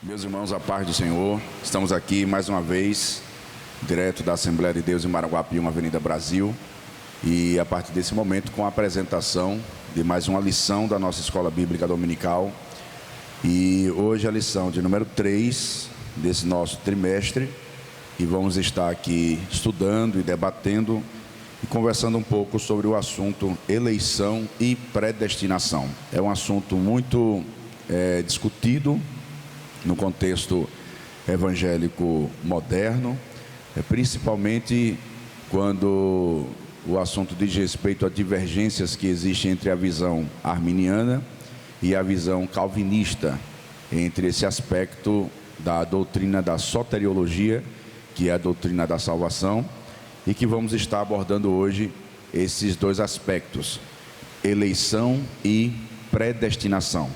Meus irmãos, a paz do Senhor, estamos aqui mais uma vez, direto da Assembleia de Deus em Maranguapium, Avenida Brasil, e a partir desse momento com a apresentação de mais uma lição da nossa Escola Bíblica Dominical, e hoje a lição de número 3 desse nosso trimestre, e vamos estar aqui estudando e debatendo e conversando um pouco sobre o assunto eleição e predestinação. É um assunto muito discutido no contexto evangélico moderno, principalmente quando o assunto diz respeito a divergências que existem entre a visão arminiana e a visão calvinista, entre esse aspecto da doutrina da soteriologia, que é a doutrina da salvação, e que vamos estar abordando hoje esses dois aspectos, eleição e predestinação.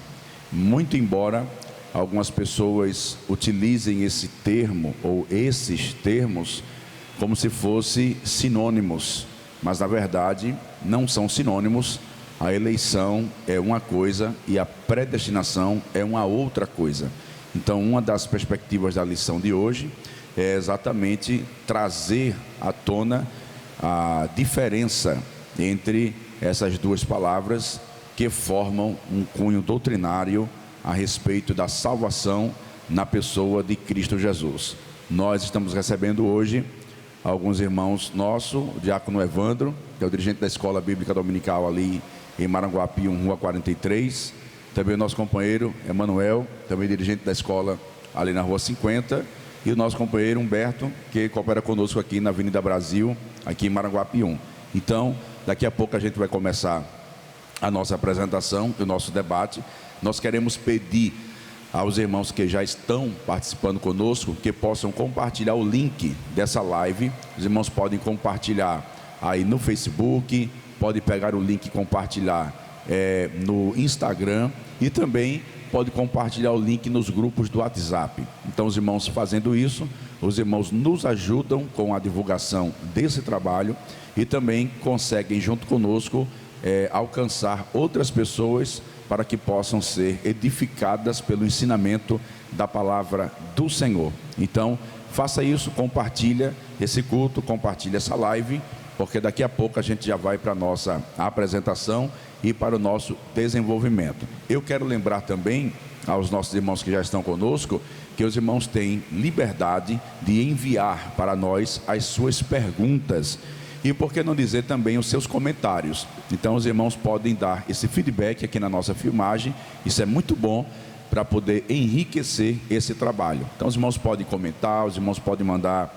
Muito embora algumas pessoas utilizem esse termo ou esses termos como se fossem sinônimos, mas na verdade não são sinônimos. A eleição é uma coisa e a predestinação é uma outra coisa. Então, uma das perspectivas da lição de hoje é exatamente trazer à tona a diferença entre essas duas palavras que formam um cunho doutrinário a respeito da salvação na pessoa de Cristo Jesus. Nós estamos recebendo hoje alguns irmãos nossos, o diácono Evandro, que é o dirigente da Escola Bíblica Dominical ali em Maranguapium, Rua 43, também o nosso companheiro Emanuel, também dirigente da escola ali na Rua 50, e o nosso companheiro Humberto, que coopera conosco aqui na Avenida Brasil, aqui em Maranguapium. Então, daqui a pouco a gente vai começar a nossa apresentação, o nosso debate. Nós queremos pedir aos irmãos que já estão participando conosco que possam compartilhar o link dessa live. Os irmãos podem compartilhar aí no Facebook, podem pegar o link e compartilhar no Instagram, e também pode compartilhar o link nos grupos do WhatsApp. Então, os irmãos fazendo isso, os irmãos nos ajudam com a divulgação desse trabalho e também conseguem junto conosco alcançar outras pessoas para que possam ser edificadas pelo ensinamento da palavra do Senhor. Então, faça isso, compartilha esse culto, compartilha essa live, porque daqui a pouco a gente já vai para a nossa apresentação e para o nosso desenvolvimento. Eu quero lembrar também aos nossos irmãos que já estão conosco, que os irmãos têm liberdade de enviar para nós as suas perguntas, e por que não dizer também os seus comentários. Então os irmãos podem dar esse feedback aqui na nossa filmagem, isso é muito bom para poder enriquecer esse trabalho. Então os irmãos podem comentar, os irmãos podem mandar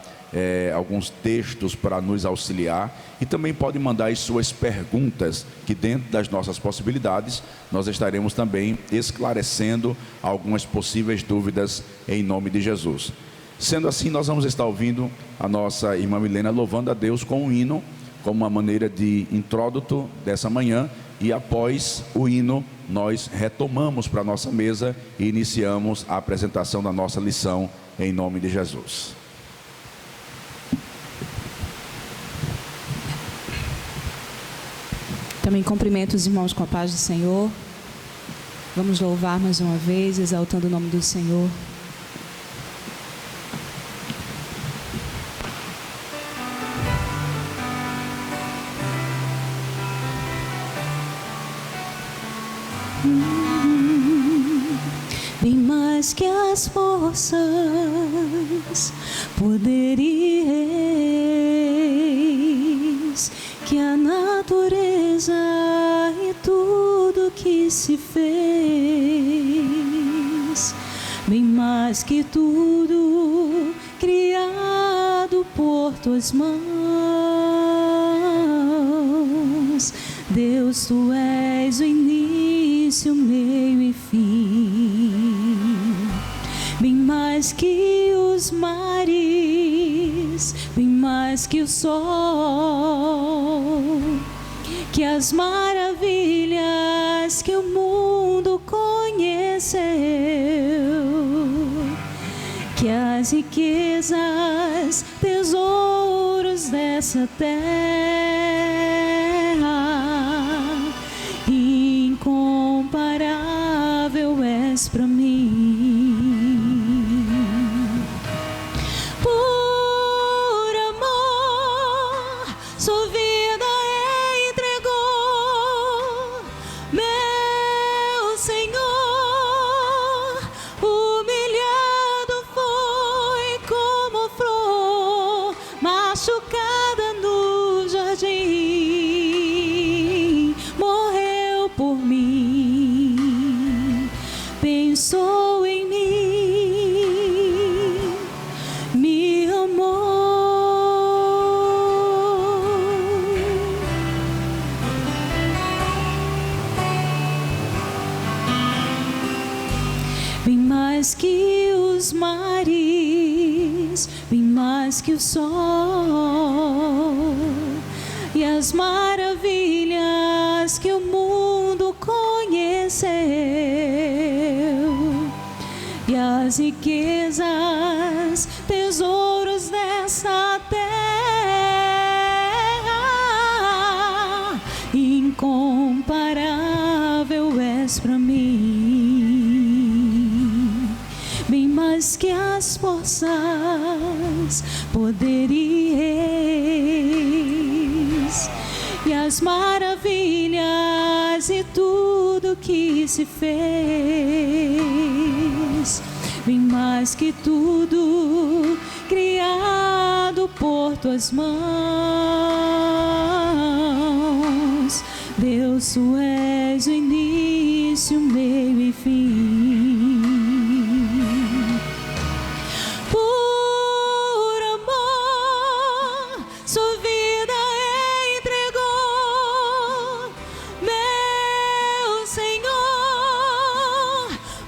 alguns textos para nos auxiliar, e também podem mandar as suas perguntas, que dentro das nossas possibilidades nós estaremos também esclarecendo algumas possíveis dúvidas em nome de Jesus. Sendo assim, nós vamos estar ouvindo a nossa irmã Milena louvando a Deus com um hino, como uma maneira de introduto dessa manhã, e após o hino nós retomamos para a nossa mesa e iniciamos a apresentação da nossa lição em nome de Jesus. Também cumprimento os irmãos com a paz do Senhor. Vamos louvar mais uma vez, exaltando o nome do Senhor. Bem mais que as forças, poder e reis, que a natureza e tudo que se fez, bem mais que tudo criado por tuas mãos, Deus, tu és o início, meio e fim, bem mais que os mares, bem mais que o sol, que as maravilhas que o mundo conheceu, que as riquezas, tesouros dessa terra, incomparável és para mim. mais que os mares, bem mais que o sol, e as maravilhas que o mundo conheceu, e as riquezas, tesouros dessa terra, incomparável és para mim, bem mais que as forças, poder e reis, e as maravilhas e tudo que se fez, bem mais que tudo criado por tuas mãos. Deus, tu és o início, meio e fim. Por amor, sua vida entregou, meu Senhor.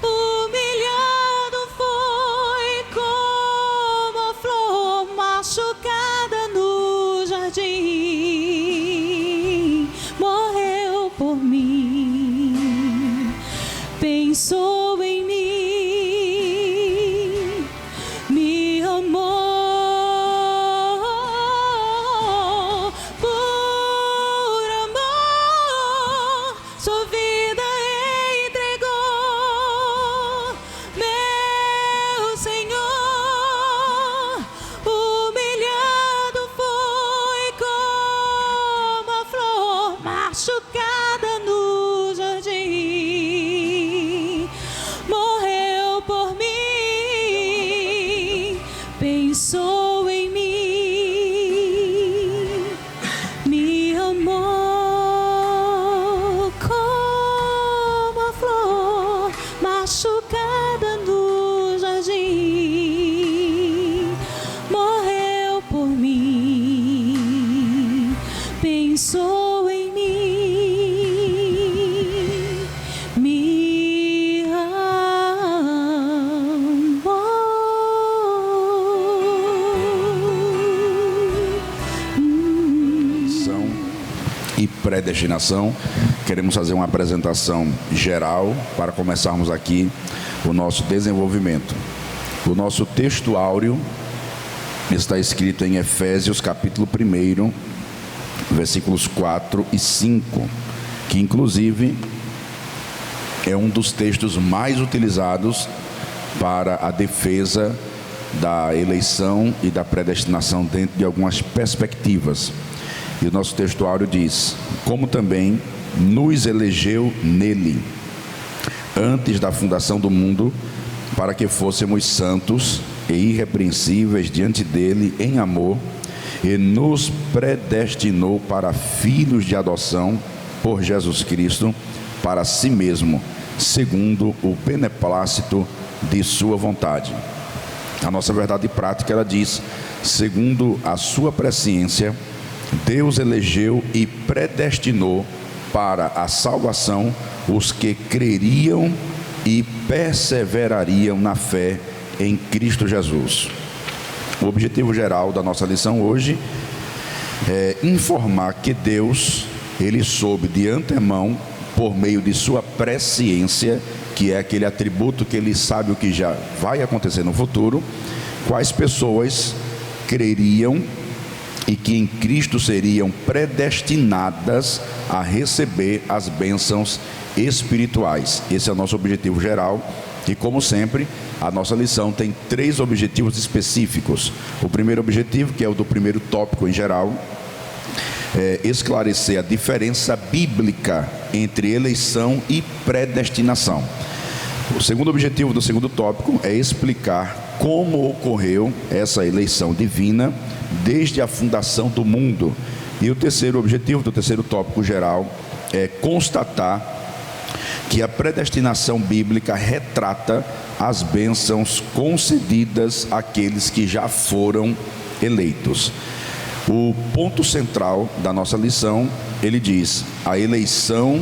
Humilhado foi como a flor machucada no jardim, morreu por mim, pensou em mim, me amou. Por amor, sua vida entregou, meu Senhor. Humilhado foi como a flor machucada no jardim, morreu por mim, pensou em mim, me amou. Como a flor machucada no jardim, morreu por mim, pensou em mim, me Eleição e predestinação. Queremos fazer uma apresentação geral para começarmos aqui o nosso desenvolvimento. O nosso texto áureo está escrito em Efésios capítulo 1, versículos 4 e 5, que inclusive é um dos textos mais utilizados para a defesa da eleição e da predestinação dentro de algumas perspectivas. E o nosso texto áureo diz: como também nos elegeu nele, antes da fundação do mundo, para que fôssemos santos e irrepreensíveis diante dele em amor, e nos predestinou para filhos de adoção por Jesus Cristo, para si mesmo, segundo o beneplácito de sua vontade. A nossa verdade prática, ela diz: segundo a sua presciência, Deus elegeu e predestinou para a salvação os que creriam e perseverariam na fé em Cristo Jesus. O objetivo geral da nossa lição hoje é informar que Deus, ele soube de antemão, por meio de sua presciência, que é aquele atributo que ele sabe o que já vai acontecer no futuro, quais pessoas creriam e que em Cristo seriam predestinadas a receber as bênçãos espirituais. Esse é o nosso objetivo geral. E como sempre, a nossa lição tem 3 objetivos específicos. O primeiro objetivo, que é o do primeiro tópico em geral, é esclarecer a diferença bíblica entre eleição e predestinação. O segundo objetivo do segundo tópico é explicar como ocorreu essa eleição divina desde a fundação do mundo. E o terceiro objetivo do terceiro tópico geral é constatar que a predestinação bíblica retrata as bênçãos concedidas àqueles que já foram eleitos. O ponto central da nossa lição, ele diz: a eleição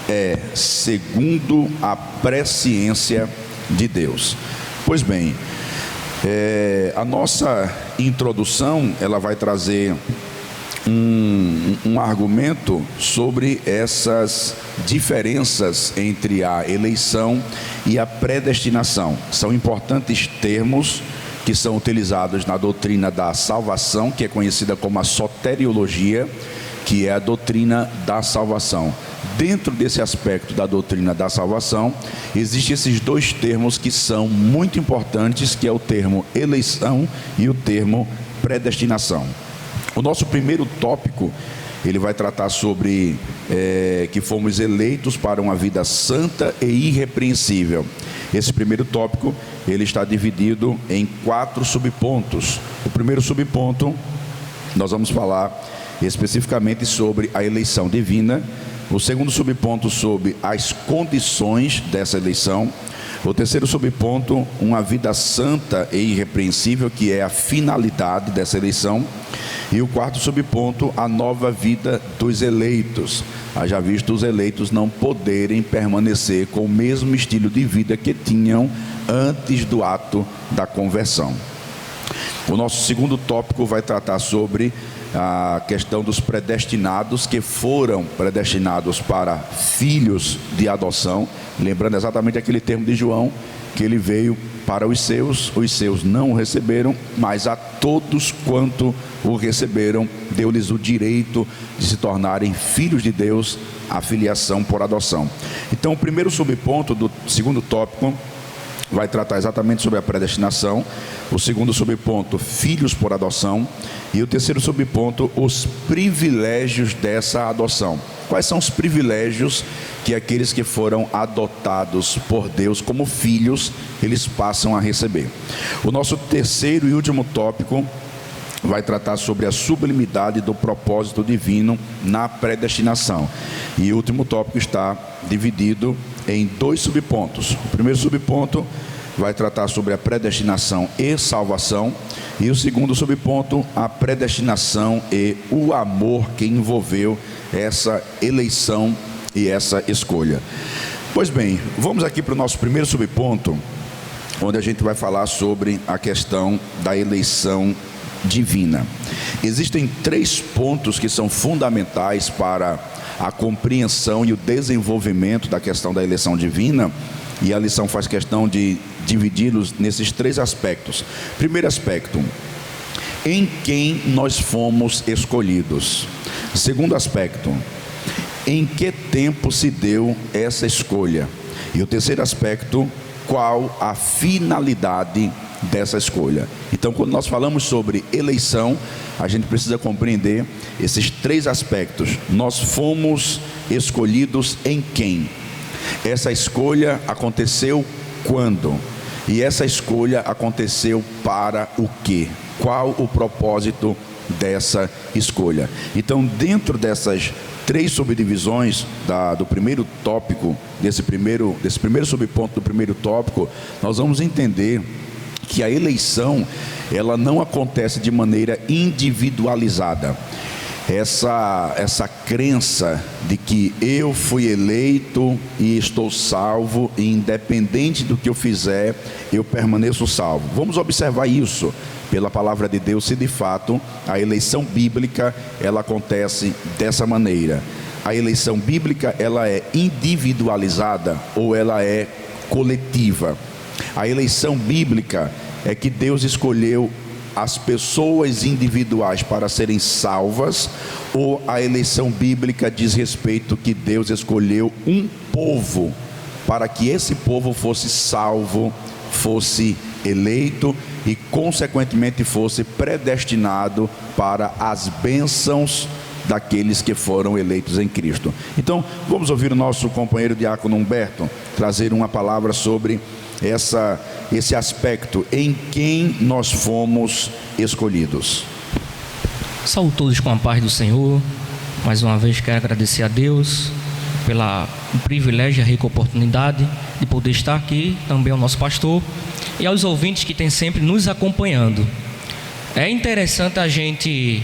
é segundo a presciência de Deus. Pois bem, a nossa introdução, ela vai trazer um argumento sobre essas diferenças entre a eleição e a predestinação. São importantes termos que são utilizados na doutrina da salvação, que é conhecida como a soteriologia, que é a doutrina da salvação. Dentro desse aspecto da doutrina da salvação, existem esses dois termos que são muito importantes, que é o termo eleição e o termo predestinação. O nosso primeiro tópico, ele vai tratar sobre que fomos eleitos para uma vida santa e irrepreensível. Esse primeiro tópico, ele está dividido em 4 subpontos. O primeiro subponto, nós vamos falar especificamente sobre a eleição divina. O segundo subponto, sobre as condições dessa eleição. O terceiro subponto, uma vida santa e irrepreensível, que é a finalidade dessa eleição. E o quarto subponto, a nova vida dos eleitos. Haja visto os eleitos não poderem permanecer com o mesmo estilo de vida que tinham antes do ato da conversão. O nosso segundo tópico vai tratar sobre a questão dos predestinados, que foram predestinados para filhos de adoção, lembrando exatamente aquele termo de João, que ele veio para os seus não o receberam, mas a todos quanto o receberam, deu-lhes o direito de se tornarem filhos de Deus, a filiação por adoção. Então, o primeiro subponto do segundo tópico vai tratar exatamente sobre a predestinação. O segundo subponto, filhos por adoção. E o terceiro subponto, os privilégios dessa adoção. Quais são os privilégios que aqueles que foram adotados por Deus como filhos, eles passam a receber? O nosso terceiro e último tópico vai tratar sobre a sublimidade do propósito divino na predestinação. E o último tópico está dividido em 2 subpontos. O primeiro subponto vai tratar sobre a predestinação e salvação. E o segundo subponto, a predestinação e o amor que envolveu essa eleição e essa escolha. Pois bem, vamos aqui para o nosso primeiro subponto, onde a gente vai falar sobre a questão da eleição divina. Existem 3 pontos que são fundamentais para a compreensão e o desenvolvimento da questão da eleição divina, e a lição faz questão de dividi-los nesses 3 aspectos. Primeiro aspecto, em quem nós fomos escolhidos. Segundo aspecto, em que tempo se deu essa escolha. E o terceiro aspecto, qual a finalidade dessa escolha. Então, quando nós falamos sobre eleição, a gente precisa compreender esses 3 aspectos. Nós fomos escolhidos em quem? Essa escolha aconteceu quando? E essa escolha aconteceu para o quê? Qual o propósito dessa escolha? Então, dentro dessas 3 subdivisões do primeiro tópico, desse primeiro subponto do primeiro tópico, nós vamos entender que a eleição, ela não acontece de maneira individualizada. Essa crença de que eu fui eleito e estou salvo, e independente do que eu fizer, eu permaneço salvo. Vamos observar isso pela palavra de Deus, se de fato a eleição bíblica, ela acontece dessa maneira. A eleição bíblica, ela é individualizada ou ela é coletiva? A eleição bíblica é que Deus escolheu as pessoas individuais para serem salvas, ou a eleição bíblica diz respeito que Deus escolheu um povo para que esse povo fosse salvo, fosse eleito e consequentemente fosse predestinado para as bênçãos daqueles que foram eleitos em Cristo. Então, vamos ouvir o nosso companheiro diácono Humberto trazer uma palavra sobre esse aspecto, em quem nós fomos escolhidos. Saúde todos com a paz do Senhor. Mais uma vez quero agradecer a Deus pelo privilégio e a rica oportunidade de poder estar aqui, também ao nosso pastor e aos ouvintes que têm sempre nos acompanhando. É interessante a gente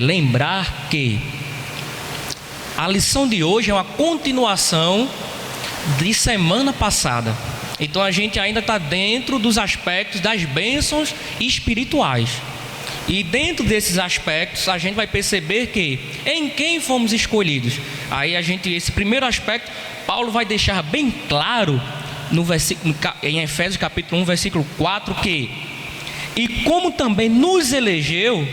lembrar que a lição de hoje é uma continuação de semana passada. Então a gente ainda está dentro dos aspectos das bênçãos espirituais. E dentro desses aspectos a gente vai perceber que em quem fomos escolhidos. Aí esse primeiro aspecto, Paulo vai deixar bem claro em Efésios capítulo 1, versículo 4, que e como também nos elegeu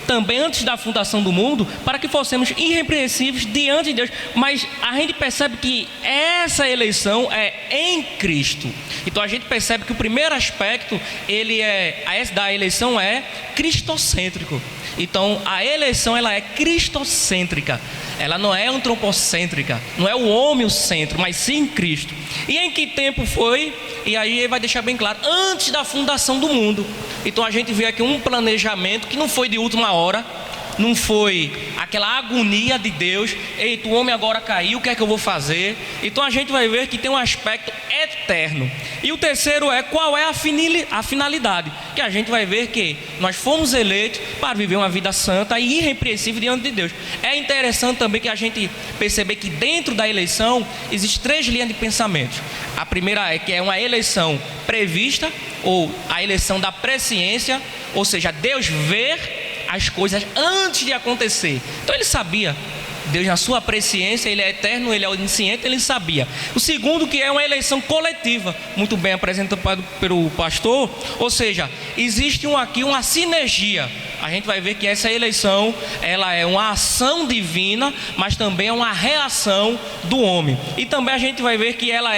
também antes da fundação do mundo, para que fossemos irrepreensíveis diante de Deus. Mas a gente percebe que essa eleição é em Cristo. Então a gente percebe que o primeiro aspecto da eleição é cristocêntrico. Então a eleição ela é cristocêntrica. Ela não é antropocêntrica, não é o homem o centro, mas sim Cristo. E em que tempo foi? E aí ele vai deixar bem claro, antes da fundação do mundo. Então a gente vê aqui um planejamento que não foi de última hora, não foi aquela agonia de Deus, eita, o homem agora caiu, o que é que eu vou fazer? Então a gente vai ver que tem um aspecto eterno. E o terceiro qual é a finalidade? Que a gente vai ver que nós fomos eleitos para viver uma vida santa e irrepreensível diante de Deus. É interessante também que a gente perceber que dentro da eleição existem 3 linhas de pensamentos. A primeira é que é uma eleição prevista, ou a eleição da presciência, ou seja, Deus vê as coisas antes de acontecer. Então ele sabia. Deus na sua presciência, ele é eterno, ele é onisciente, ele sabia. O segundo que é uma eleição coletiva, muito bem apresentado pelo pastor, ou seja, existe aqui uma sinergia. A gente vai ver que essa eleição, ela é uma ação divina, mas também é uma reação do homem. E também a gente vai ver que ela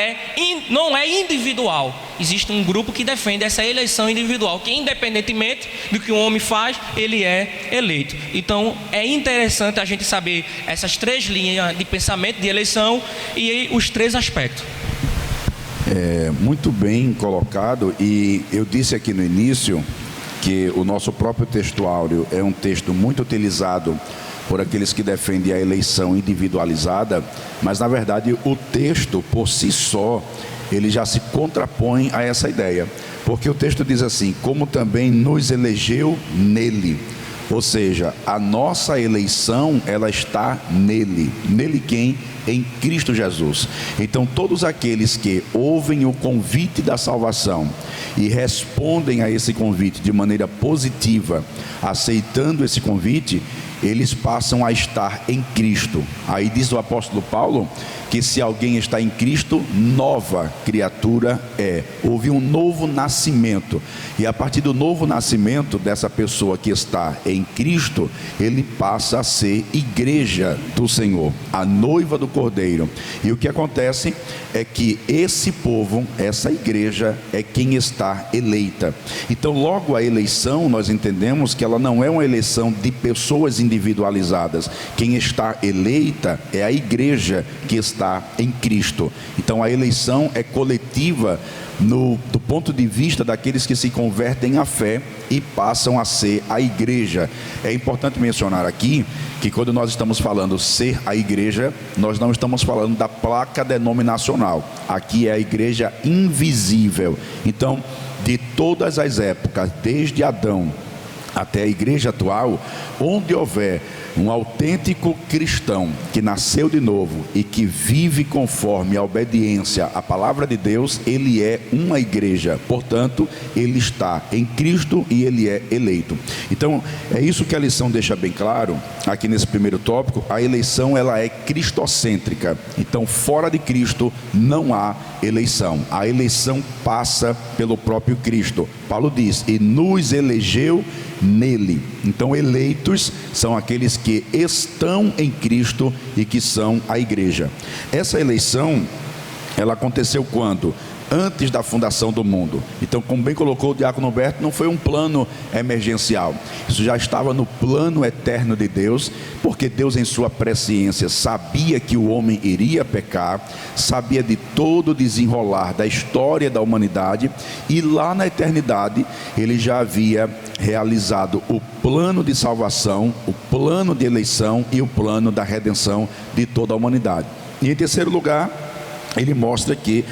não é individual. Existe um grupo que defende essa eleição individual, que independentemente do que o homem faz, ele é eleito. Então é interessante a gente saber essas 3 linhas de pensamento de eleição e os 3 aspectos. Muito bem colocado, e eu disse aqui no início que o nosso próprio texto áureo é um texto muito utilizado por aqueles que defendem a eleição individualizada, mas na verdade o texto por si só, ele já se contrapõe a essa ideia, porque o texto diz assim, como também nos elegeu nele, ou seja, a nossa eleição, ela está nele. Nele quem? Em Cristo Jesus. Então todos aqueles que ouvem o convite da salvação e respondem a esse convite de maneira positiva, aceitando esse convite, eles passam a estar em Cristo. Aí diz o apóstolo Paulo que se alguém está em Cristo, nova criatura é. Houve um novo nascimento, e a partir do novo nascimento dessa pessoa que está em Cristo, ele passa a ser igreja do Senhor, a noiva do Cordeiro. E o que acontece é que esse povo, essa igreja, é quem está eleita. Então logo a eleição, nós entendemos que ela não é uma eleição de pessoas individualizadas. Quem está eleita é a igreja que está em Cristo. Então a eleição é coletiva do ponto de vista daqueles que se convertem à fé e passam a ser a igreja. É importante mencionar aqui que quando nós estamos falando ser a igreja, nós não estamos falando da placa denominacional. Aqui é a igreja invisível. Então, de todas as épocas, desde Adão até a igreja atual, onde houver um autêntico cristão que nasceu de novo e que vive conforme a obediência à palavra de Deus, ele é uma igreja. Portanto, ele está em Cristo e ele é eleito. Então, é isso que a lição deixa bem claro aqui nesse primeiro tópico. A eleição, ela é cristocêntrica. Então, fora de Cristo não há eleição. A eleição passa pelo próprio Cristo. Paulo diz, e nos elegeu nele. Então eleitos são aqueles que estão em Cristo e que são a igreja. Essa eleição, ela aconteceu quando? Antes da fundação do mundo. Então, como bem colocou o diácono Humberto, não foi um plano emergencial. Isso já estava no plano eterno de Deus, porque Deus em sua presciência sabia que o homem iria pecar, sabia de todo o desenrolar da história da humanidade, e lá na eternidade ele já havia realizado o plano de salvação, o plano de eleição e o plano da redenção de toda a humanidade. E em terceiro lugar, ele mostra que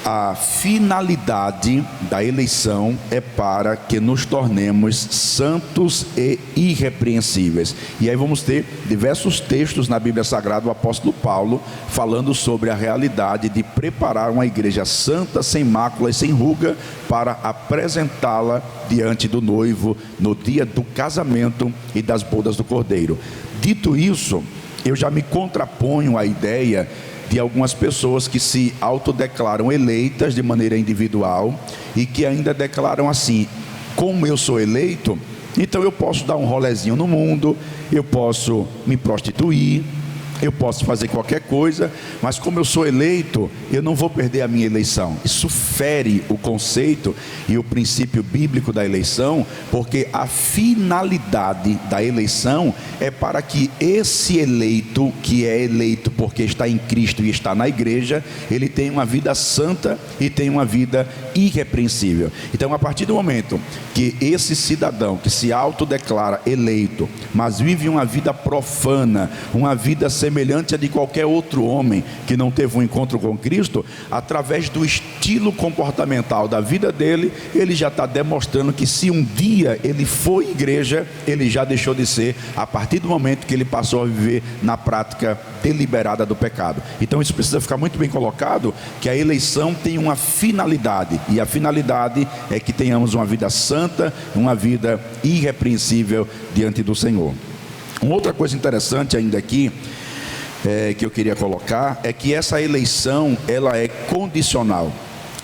A finalidade da eleição é para que nos tornemos santos e irrepreensíveis. E aí vamos ter diversos textos na Bíblia Sagrada do apóstolo Paulo falando sobre a realidade de preparar uma igreja santa, sem mácula e sem ruga, para apresentá-la diante do noivo no dia do casamento e das bodas do Cordeiro. Dito isso, eu já me contraponho à ideia de algumas pessoas que se autodeclaram eleitas de maneira individual e que ainda declaram assim: como eu sou eleito, então eu posso dar um rolezinho no mundo, eu posso me prostituir, eu posso fazer qualquer coisa, mas como eu sou eleito, eu não vou perder a minha eleição. Isso fere o conceito e o princípio bíblico da eleição, porque a finalidade da eleição é para que esse eleito, que é eleito porque está em Cristo e está na igreja, ele tenha uma vida santa e tenha uma vida irrepreensível. Então, a partir do momento que esse cidadão que se autodeclara eleito, mas vive uma vida profana, uma vida semelhante a de qualquer outro homem que não teve um encontro com Cristo, através do estilo comportamental da vida dele, ele já está demonstrando que se um dia ele foi igreja, ele já deixou de ser, a partir do momento que ele passou a viver na prática deliberada do pecado. Então isso precisa ficar muito bem colocado, que a eleição tem uma finalidade, e a finalidade é que tenhamos uma vida santa, uma vida irrepreensível diante do Senhor. Uma outra coisa interessante ainda aqui, que eu queria colocar, é que essa eleição, ela é condicional.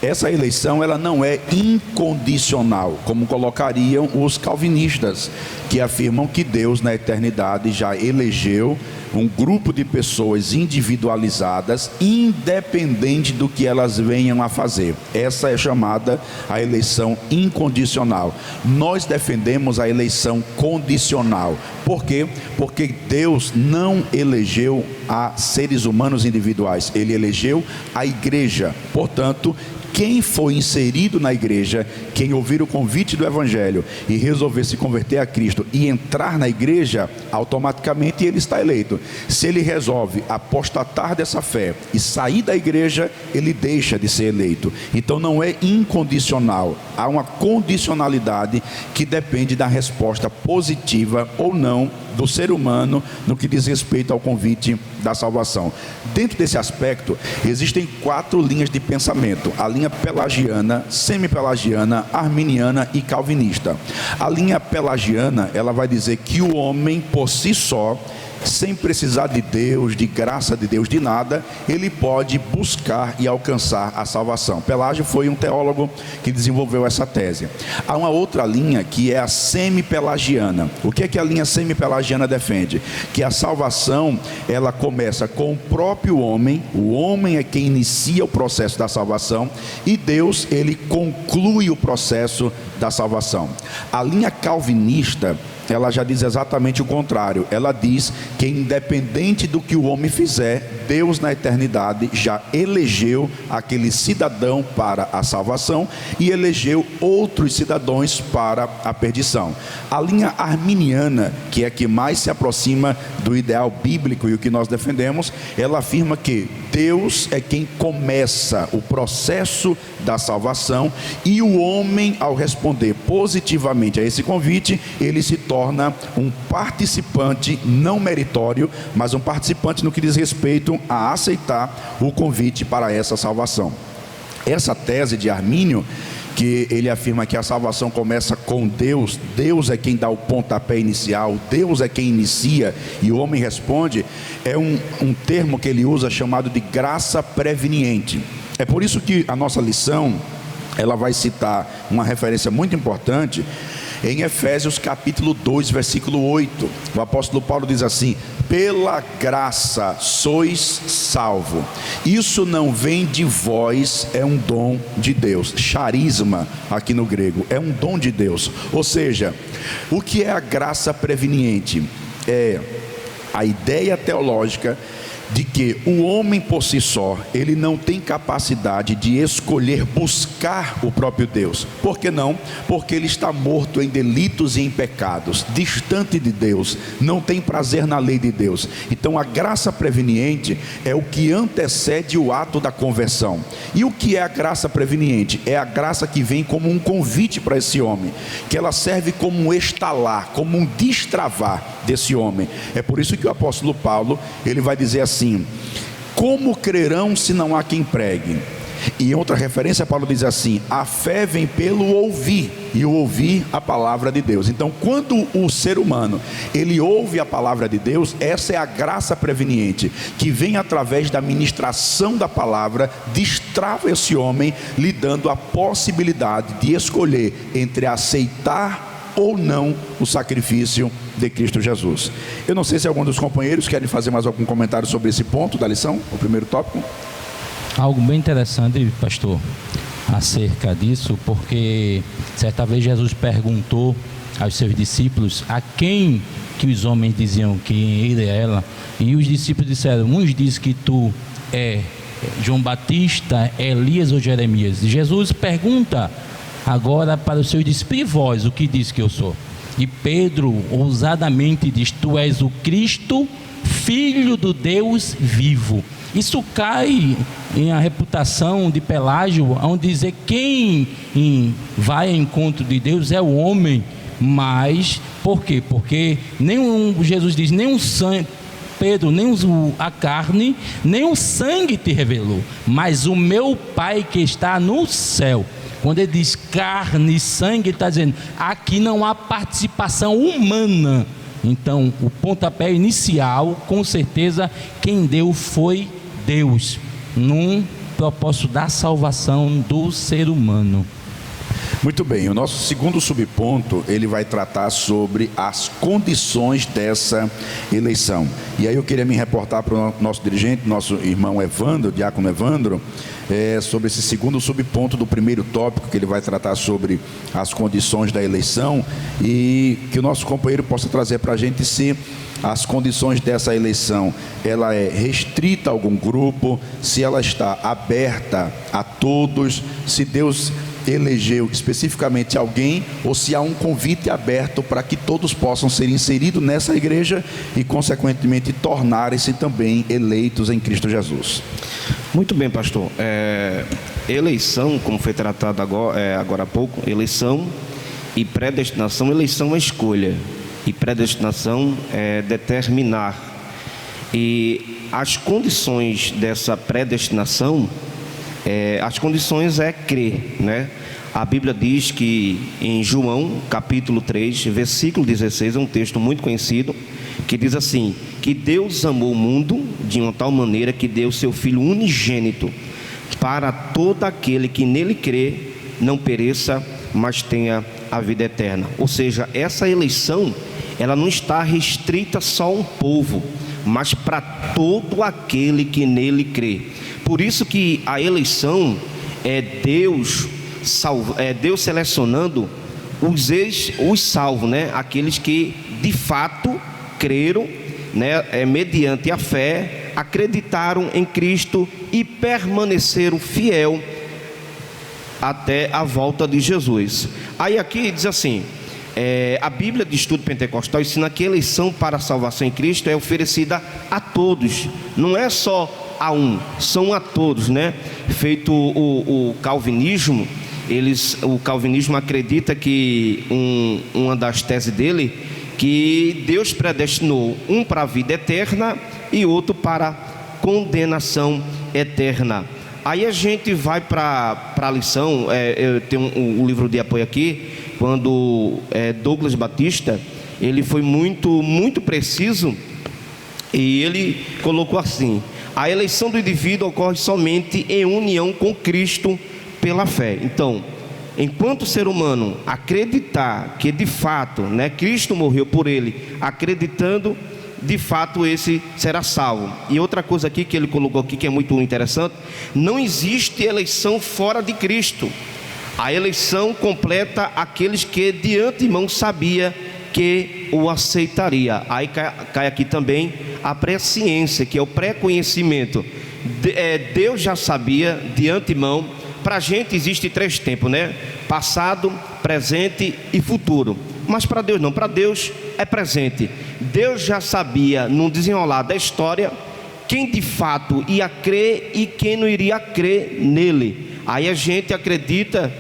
Essa eleição, ela não é incondicional, como colocariam os calvinistas, que afirmam que Deus na eternidade já elegeu um grupo de pessoas individualizadas, independente do que elas venham a fazer. Essa é chamada a eleição incondicional. Nós defendemos a eleição condicional. Por quê? Porque Deus não elegeu a seres humanos individuais, Ele elegeu a igreja. Portanto, quem foi inserido na igreja, quem ouvir o convite do Evangelho e resolver se converter a Cristo e entrar na igreja, automaticamente ele está eleito. Se ele resolve apostatar dessa fé e sair da igreja, ele deixa de ser eleito. Então não é incondicional, há uma condicionalidade que depende da resposta positiva ou não do ser humano no que diz respeito ao convite da salvação. Dentro desse aspecto, existem 4 linhas de pensamento: a linha pelagiana, semi-pelagiana, arminiana e calvinista. A linha pelagiana, ela vai dizer que o homem por si só, sem precisar de Deus, de graça de Deus, de nada, ele pode buscar e alcançar a salvação. Pelágio foi um teólogo que desenvolveu essa tese. Há uma outra linha que é a semi-pelagiana. O que é que a linha semi-pelagiana defende? Que a salvação, ela começa com o próprio homem, o homem é quem inicia o processo da salvação, e Deus, ele conclui o processo da salvação. A linha calvinista, ela já diz exatamente o contrário. Ela diz que independente do que o homem fizer, Deus na eternidade já elegeu aquele cidadão para a salvação e elegeu outros cidadãos para a perdição. A linha arminiana, que é a que mais se aproxima do ideal bíblico e o que nós defendemos, ela afirma que Deus é quem começa o processo da salvação e o homem, ao responder positivamente a esse convite, ele se torna um participante não meritório, mas um participante no que diz respeito a aceitar o convite para essa salvação. Essa tese de Armínio, que ele afirma que a salvação começa com Deus, Deus é quem dá o pontapé inicial, Deus é quem inicia e o homem responde, é um termo que ele usa chamado de graça preveniente. É por isso que a nossa lição, ela vai citar uma referência muito importante em Efésios capítulo 2, versículo 8. O apóstolo Paulo diz assim: pela graça sois salvo. Isso não vem de vós, é um dom de Deus. Charisma, aqui no grego, é um dom de Deus. Ou seja, o que é a graça preveniente? É a ideia teológica de que o homem por si só, ele não tem capacidade de escolher buscar o próprio Deus. Por que não? Porque ele está morto em delitos e em pecados, distante de Deus, não tem prazer na lei de Deus. Então a graça preveniente é o que antecede o ato da conversão. E o que é a graça preveniente? É a graça que vem como um convite para esse homem, que ela serve como um estalar, como um destravar desse homem. É por isso que o apóstolo Paulo, ele vai dizer assim: como crerão se não há quem pregue? E em outra referência, Paulo diz assim: a fé vem pelo ouvir, e o ouvir a palavra de Deus. Então, quando o ser humano, ele ouve a palavra de Deus, essa é a graça preveniente, que vem através da ministração da palavra, destrava esse homem, lhe dando a possibilidade de escolher entre aceitar ou não o sacrifício de Cristo Jesus. Eu não sei se algum dos companheiros querem fazer mais algum comentário sobre esse ponto da lição, o primeiro tópico. Algo bem interessante, pastor, acerca disso, porque certa vez Jesus perguntou aos seus discípulos a quem que os homens diziam que ele era, e os discípulos disseram: uns dizem que tu é João Batista, Elias ou Jeremias. E Jesus pergunta agora para os seus discípulos: e vós, o que diz que eu sou? E Pedro ousadamente diz: tu és o Cristo, Filho do Deus vivo. Isso cai em a reputação de Pelágio, onde dizer quem vai ao encontro de Deus é o homem. Mas, por quê? Porque Jesus diz, nem o sangue, Pedro, nem a carne, nem o sangue te revelou, mas o meu Pai que está no céu. Quando ele diz carne e sangue, ele está dizendo, aqui não há participação humana. Então, o pontapé inicial, com certeza, quem deu foi Deus, num propósito da salvação do ser humano. Muito bem, o nosso segundo subponto, ele vai tratar sobre as condições dessa eleição. E aí eu queria me reportar para o nosso dirigente, nosso irmão Evandro, diácono Evandro, sobre esse segundo subponto do primeiro tópico, que ele vai tratar sobre as condições da eleição, e que o nosso companheiro possa trazer para a gente se as condições dessa eleição, ela é restrita a algum grupo, se ela está aberta a todos, se Deus elegeu especificamente alguém, ou se há um convite aberto para que todos possam ser inseridos nessa igreja e consequentemente tornarem-se também eleitos em Cristo Jesus. Muito bem, pastor. Eleição, como foi tratado agora há pouco, eleição e predestinação. Eleição é escolha e predestinação é determinar. E as condições dessa predestinação, as condições é crer, né? A Bíblia diz que em João capítulo 3, versículo 16, é um texto muito conhecido, que diz assim, que Deus amou o mundo de uma tal maneira que deu seu Filho unigênito, para todo aquele que nele crê, não pereça, mas tenha a vida eterna. Ou seja, essa eleição, ela não está restrita só a um povo, mas para todo aquele que nele crê. Por isso que a eleição é Deus selecionando os salvos, né? Aqueles que de fato creram, né? Mediante a fé, acreditaram em Cristo e permaneceram fiel até a volta de Jesus. Aí aqui diz assim, a Bíblia de Estudo Pentecostal ensina que a eleição para a salvação em Cristo é oferecida a todos, não é só a um, são a todos, né? Feito o calvinismo, o calvinismo acredita que uma das teses dele, que Deus predestinou um para a vida eterna e outro para a condenação eterna. Aí a gente vai para a lição, eu tenho um livro de apoio aqui, quando Douglas Batista, ele foi muito preciso, e ele colocou assim: a eleição do indivíduo ocorre somente em união com Cristo pela fé. Então, enquanto o ser humano acreditar que de fato, né, Cristo morreu por ele, acreditando, de fato esse será salvo. E outra coisa aqui que ele colocou aqui que é muito interessante: não existe eleição fora de Cristo. A eleição completa aqueles que de antemão sabia que o aceitaria. Aí cai aqui também a presciência, que é o pré-conhecimento. Deus já sabia de antemão. Para a gente existe 3 tempos, né? Passado, presente e futuro. Mas para Deus não, para Deus é presente. Deus já sabia, no desenrolar da história, quem de fato ia crer e quem não iria crer nele. Aí a gente acredita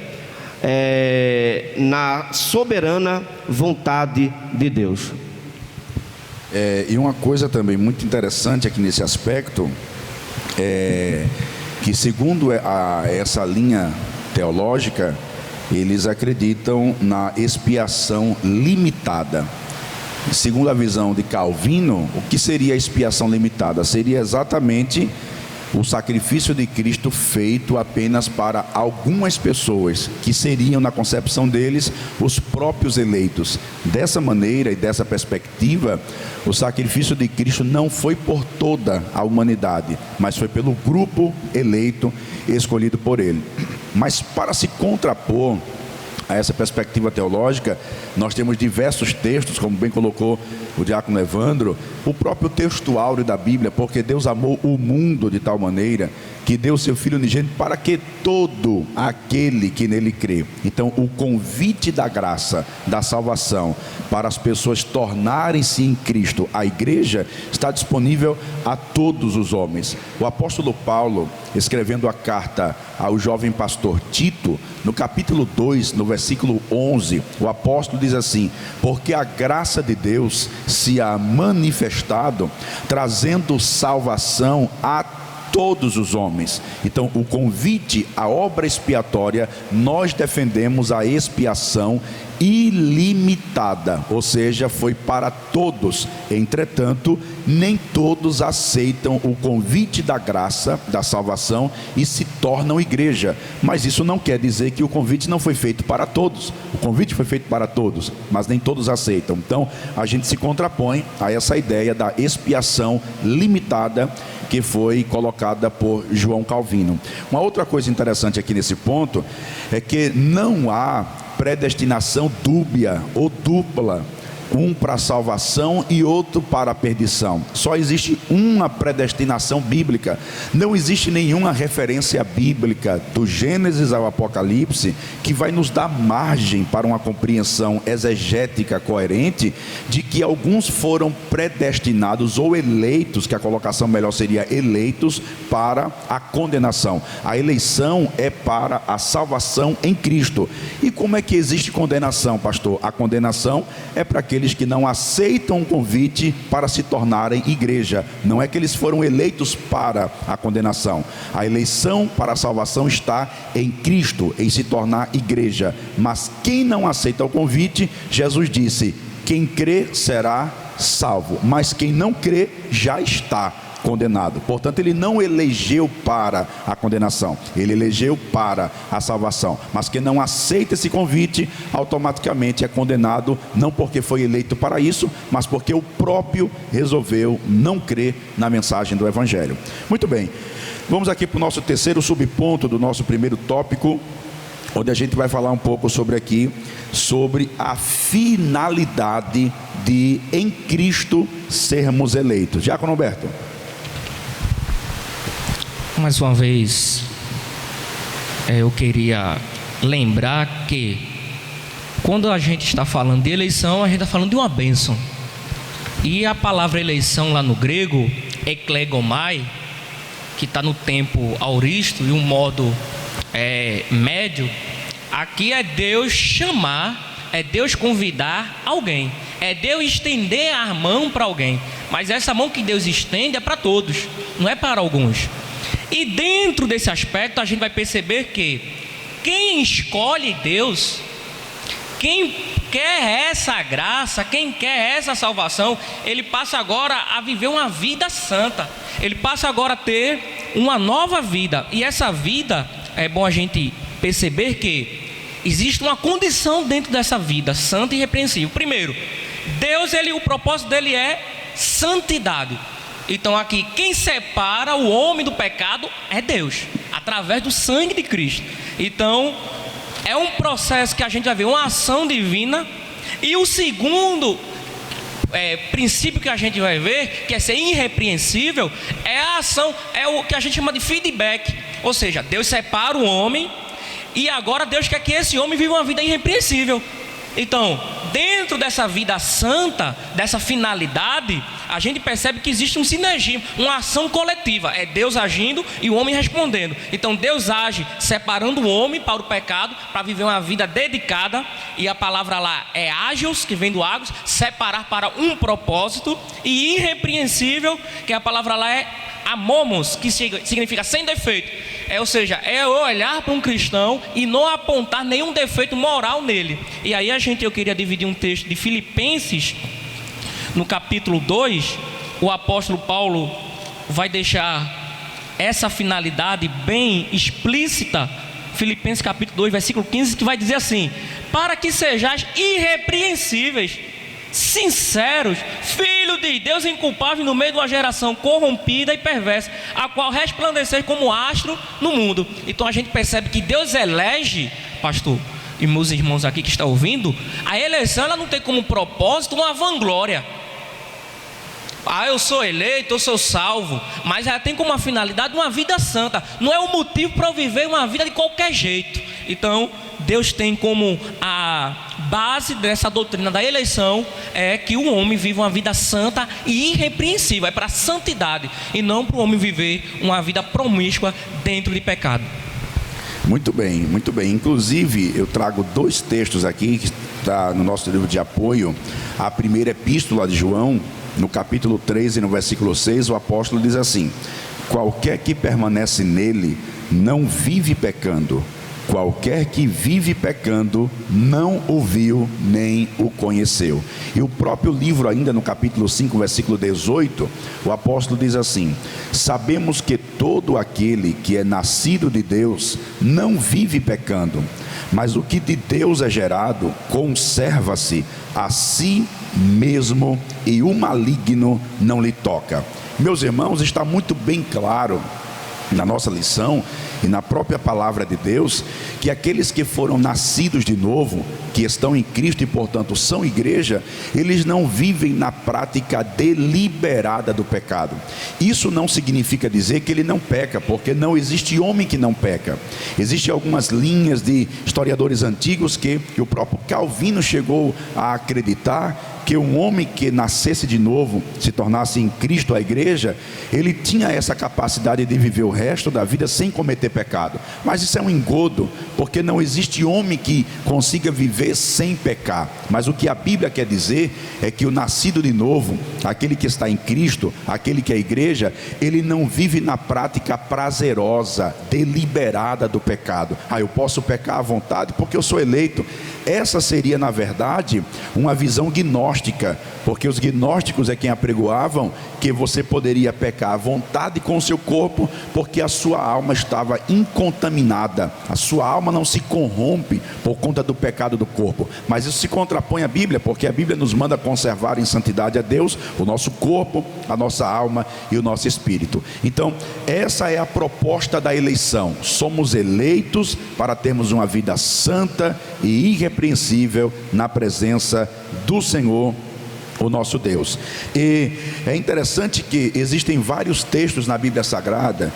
na soberana vontade de Deus. E uma coisa também muito interessante aqui nesse aspecto é que, segundo essa linha teológica, eles acreditam na expiação limitada. Segundo a visão de Calvino, o que seria a expiação limitada? Seria exatamente o sacrifício de Cristo feito apenas para algumas pessoas, que seriam, na concepção deles, os próprios eleitos. Dessa maneira e dessa perspectiva, o sacrifício de Cristo não foi por toda a humanidade, mas foi pelo grupo eleito escolhido por ele. Mas para se contrapor a essa perspectiva teológica, nós temos diversos textos, como bem colocou o diácono Evandro, o próprio texto áureo da Bíblia, porque Deus amou o mundo de tal maneira que deu seu Filho unigênito para que todo aquele que nele crê. Então, o convite da graça, da salvação, para as pessoas tornarem-se em Cristo a igreja, está disponível a todos os homens. O apóstolo Paulo, escrevendo a carta ao jovem pastor Tito, no capítulo 2, no versículo 11, o apóstolo diz assim: porque a graça de Deus se há manifestado, trazendo salvação a todos os homens. Então, o convite à obra expiatória, nós defendemos a expiação ilimitada, ou seja, foi para todos. Entretanto, nem todos aceitam o convite da graça, da salvação, e se tornam igreja. Mas isso não quer dizer que o convite não foi feito para todos. O convite foi feito para todos, mas nem todos aceitam. Então, a gente se contrapõe a essa ideia da expiação limitada que foi colocada por João Calvino. Uma outra coisa interessante aqui nesse ponto é que não há predestinação dúbia ou dupla, um para a salvação e outro para a perdição. Só existe uma predestinação bíblica. Não existe nenhuma referência bíblica do Gênesis ao Apocalipse que vai nos dar margem para uma compreensão exegética coerente de que alguns foram predestinados ou eleitos, que a colocação melhor seria eleitos, para a condenação. A eleição é para a salvação em Cristo. E como é que existe condenação, pastor? A condenação é para aqueles que não aceitam o convite para se tornarem igreja. Não é que eles foram eleitos para a condenação. A eleição para a salvação está em Cristo, em se tornar igreja. Mas quem não aceita o convite, Jesus disse: quem crê será salvo, mas quem não crê já está condenado. Portanto, ele não elegeu para a condenação, ele elegeu para a salvação. Mas quem não aceita esse convite, automaticamente é condenado, não porque foi eleito para isso, mas porque o próprio resolveu não crer na mensagem do Evangelho. Muito bem, vamos aqui para o nosso terceiro subponto do nosso primeiro tópico, onde a gente vai falar um pouco sobre a finalidade de em Cristo sermos eleitos. Diácono Humberto. Mais uma vez, eu queria lembrar que quando a gente está falando de eleição, a gente está falando de uma bênção. E a palavra eleição lá no grego, eklegomai, que está no tempo auristo e um modo médio, aqui é Deus chamar, é Deus convidar alguém, é Deus estender a mão para alguém. Mas essa mão que Deus estende é para todos, não é para alguns. E dentro desse aspecto a gente vai perceber que quem escolhe Deus, quem quer essa graça, quem quer essa salvação, ele passa agora a viver uma vida santa. Ele passa agora a ter uma nova vida. E essa vida, é bom a gente perceber que existe uma condição dentro dessa vida santa e irrepreensível. Primeiro, Deus, o propósito dele é santidade. Então aqui, quem separa o homem do pecado é Deus, através do sangue de Cristo. Então, é um processo que a gente vai ver, uma ação divina. E o segundo princípio que a gente vai ver, que é ser irrepreensível, é a ação, é o que a gente chama de feedback. Ou seja, Deus separa o homem e agora Deus quer que esse homem viva uma vida irrepreensível. Então, dentro dessa vida santa, dessa finalidade, a gente percebe que existe um sinergismo, uma ação coletiva. É Deus agindo e o homem respondendo. Então Deus age separando o homem para o pecado, para viver uma vida dedicada. E a palavra lá é ágios, que vem do ágos, separar para um propósito. E irrepreensível, que a palavra lá é amomos, que significa sem defeito. Ou seja, é olhar para um cristão e não apontar nenhum defeito moral nele. E aí eu queria dividir um texto de Filipenses, no capítulo 2, o apóstolo Paulo vai deixar essa finalidade bem explícita. Filipenses capítulo 2, versículo 15, que vai dizer assim: para que sejais irrepreensíveis, sinceros, filho de Deus inculpável no meio de uma geração corrompida e perversa, a qual resplandecer como astro no mundo. Então a gente percebe que Deus elege, pastor e meus irmãos aqui que estão ouvindo, a eleição ela não tem como propósito uma vanglória. Eu sou eleito, eu sou salvo, mas ela tem como uma finalidade uma vida santa. Não é o motivo para eu viver uma vida de qualquer jeito. Então Deus tem como a base dessa doutrina da eleição é que o homem viva uma vida santa e irrepreensível. É para a santidade e não para o homem viver uma vida promíscua dentro de pecado. Muito bem, muito bem. Inclusive, eu trago 2 textos aqui que está no nosso livro de apoio. A primeira epístola de João, no capítulo 3 e no versículo 6, o apóstolo diz assim: qualquer que permanece nele não vive pecando. Qualquer que vive pecando não o viu nem o conheceu. E o próprio livro ainda no capítulo 5, versículo 18, o apóstolo diz assim: sabemos que todo aquele que é nascido de Deus não vive pecando, mas o que de Deus é gerado conserva-se a si mesmo e o maligno não lhe toca. Meus irmãos, está muito bem claro na nossa lição e na própria palavra de Deus, que aqueles que foram nascidos de novo, que estão em Cristo e portanto são igreja, eles não vivem na prática deliberada do pecado. Isso não significa dizer que ele não peca, porque não existe homem que não peca. Existem algumas linhas de historiadores antigos que o próprio Calvino chegou a acreditar que um homem que nascesse de novo, se tornasse em Cristo a igreja, ele tinha essa capacidade de viver o resto da vida sem cometer pecado. Mas isso é um engodo, porque não existe homem que consiga viver sem pecar. Mas o que a Bíblia quer dizer é que o nascido de novo, aquele que está em Cristo, aquele que é a igreja, ele não vive na prática prazerosa, deliberada do pecado. Eu posso pecar à vontade porque eu sou eleito. Essa seria, na verdade, uma visão gnóstica, porque os gnósticos é quem apregoavam que você poderia pecar à vontade com o seu corpo, porque a sua alma estava incontaminada, a sua alma não se corrompe por conta do pecado do corpo. Mas isso se contrapõe à Bíblia, porque a Bíblia nos manda conservar em santidade a Deus o nosso corpo, a nossa alma e o nosso espírito. Então, essa é a proposta da eleição. Somos eleitos para termos uma vida santa e irrepreensível na presença do Senhor, o nosso Deus. E é interessante que existem vários textos na Bíblia Sagrada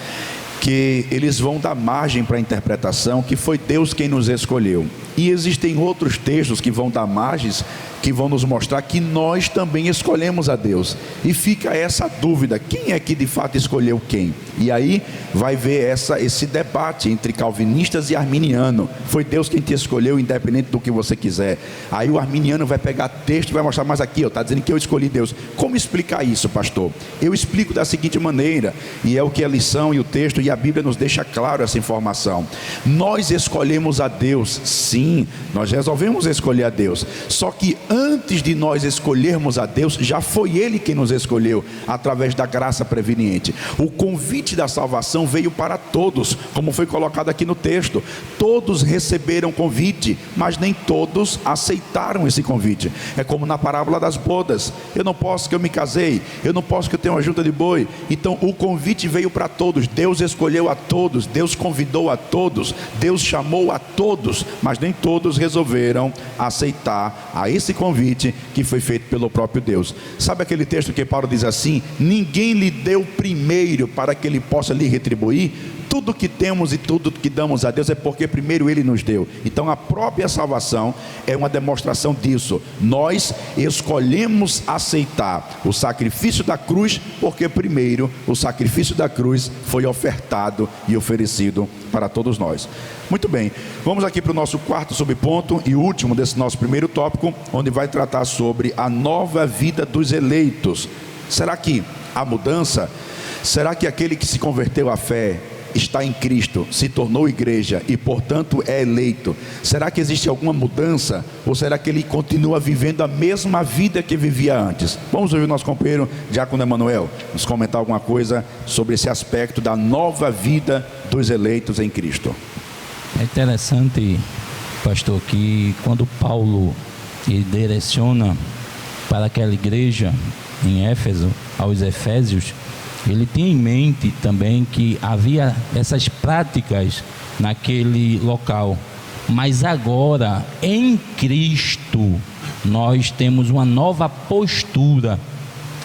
que eles vão dar margem para a interpretação que foi Deus quem nos escolheu. E existem outros textos que vão dar margens, que vão nos mostrar que nós também escolhemos a Deus. E fica essa dúvida: quem é que de fato escolheu quem? E aí vai ver esse debate entre calvinistas e arminiano. Foi Deus quem te escolheu, independente do que você quiser. Aí o arminiano vai pegar texto e vai mostrar: mas aqui está dizendo que eu escolhi Deus. Como explicar isso, pastor? Eu explico da seguinte maneira, e é o que a lição e o texto e a Bíblia nos deixa claro essa informação. Nós escolhemos a Deus, sim, nós resolvemos escolher a Deus, só que antes de nós escolhermos a Deus, já foi Ele quem nos escolheu, através da graça preveniente. O convite da salvação veio para todos, como foi colocado aqui no texto. Todos receberam convite, mas nem todos aceitaram esse convite. É como na parábola das bodas: eu não posso que eu me casei, eu não posso que eu tenha uma junta de boi. Então o convite veio para todos. Deus escolheu a todos, Deus convidou a todos, Deus chamou a todos, mas nem todos resolveram aceitar a esse convite que foi feito pelo próprio Deus. Sabe aquele texto que Paulo diz assim: ninguém lhe deu primeiro para que ele possa lhe retribuir? Tudo que temos e tudo que damos a Deus é porque primeiro Ele nos deu. Então a própria salvação é uma demonstração disso. Nós escolhemos aceitar o sacrifício da cruz, porque primeiro o sacrifício da cruz foi ofertado e oferecido para todos nós. Muito bem, vamos aqui para o nosso quarto subponto e último desse nosso primeiro tópico, onde vai tratar sobre a nova vida dos eleitos. Será que há mudança? Será que aquele que se converteu à fé, está em Cristo, se tornou igreja e portanto é eleito, será que existe alguma mudança? Ou será que ele continua vivendo a mesma vida que vivia antes? Vamos ouvir o nosso companheiro Diácono Emanuel nos comentar alguma coisa sobre esse aspecto da nova vida dos eleitos em Cristo. É interessante, pastor, que quando Paulo direciona para aquela igreja em Éfeso, aos Efésios, ele tinha em mente também que havia essas práticas naquele local, mas agora em Cristo nós temos uma nova postura,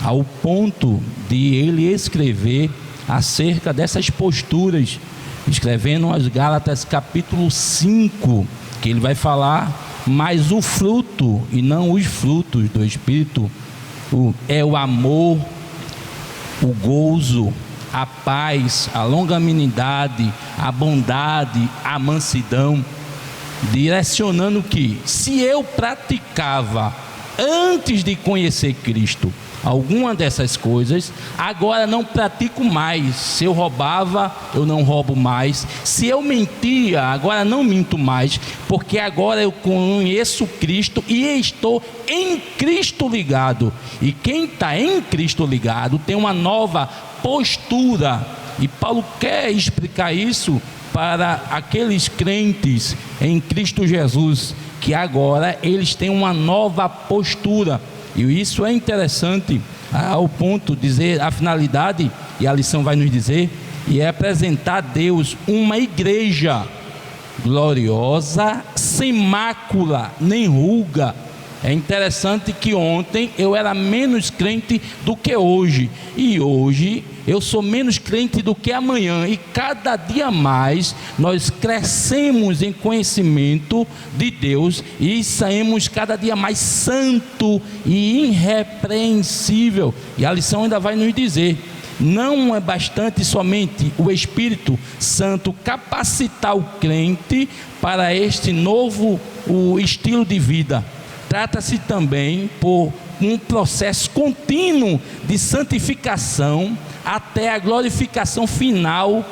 ao ponto de ele escrever acerca dessas posturas, escrevendo aos Gálatas capítulo 5, que ele vai falar, mas o fruto e não os frutos do Espírito é o amor, o gozo, a paz, a longanimidade, a bondade, a mansidão, direcionando que, se eu praticava antes de conhecer Cristo alguma dessas coisas, agora não pratico mais. Se eu roubava, eu não roubo mais. Se eu mentia, agora não minto mais, porque agora eu conheço Cristo e estou em Cristo ligado. E quem está em Cristo ligado tem uma nova postura. E Paulo quer explicar isso para aqueles crentes em Cristo Jesus, que agora eles têm uma nova postura. E isso é interessante, ao ponto de dizer a finalidade, e a lição vai nos dizer, e é apresentar a Deus uma igreja gloriosa, sem mácula, nem ruga. É interessante que ontem eu era menos crente do que hoje, e hoje eu sou menos crente do que amanhã, e cada dia mais nós crescemos em conhecimento de Deus e saímos cada dia mais santo e irrepreensível. E a lição ainda vai nos dizer: não é bastante somente o Espírito Santo capacitar o crente para este novo estilo de vida. Trata-se também por um processo contínuo de santificação até a glorificação final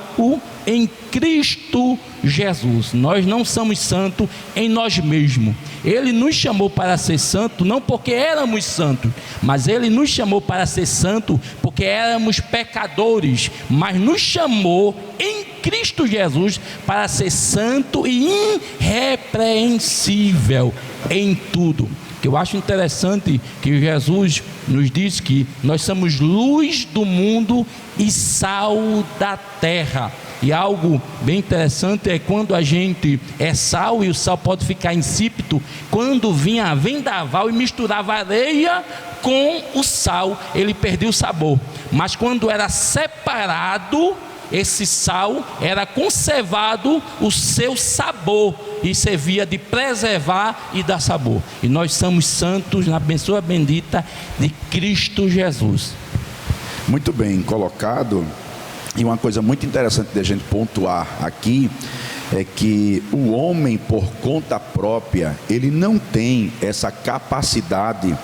em Cristo Jesus. Nós não somos santos em nós mesmos. Ele nos chamou para ser santo não porque éramos santos, mas Ele nos chamou para ser santo porque éramos pecadores, mas nos chamou em Cristo Jesus para ser santo e irrepreensível em tudo. Que eu acho interessante que Jesus nos diz que nós somos luz do mundo e sal da terra. E algo bem interessante é quando a gente é sal e o sal pode ficar insípido. Quando vinha vendaval e misturava areia com o sal, ele perdeu o sabor. Mas quando era separado, esse sal era conservado o seu sabor e servia de preservar e dar sabor. E nós somos santos na pessoa bendita de Cristo Jesus. Muito bem colocado. E uma coisa muito interessante de a gente pontuar aqui é que o homem, por conta própria, ele não tem essa capacidade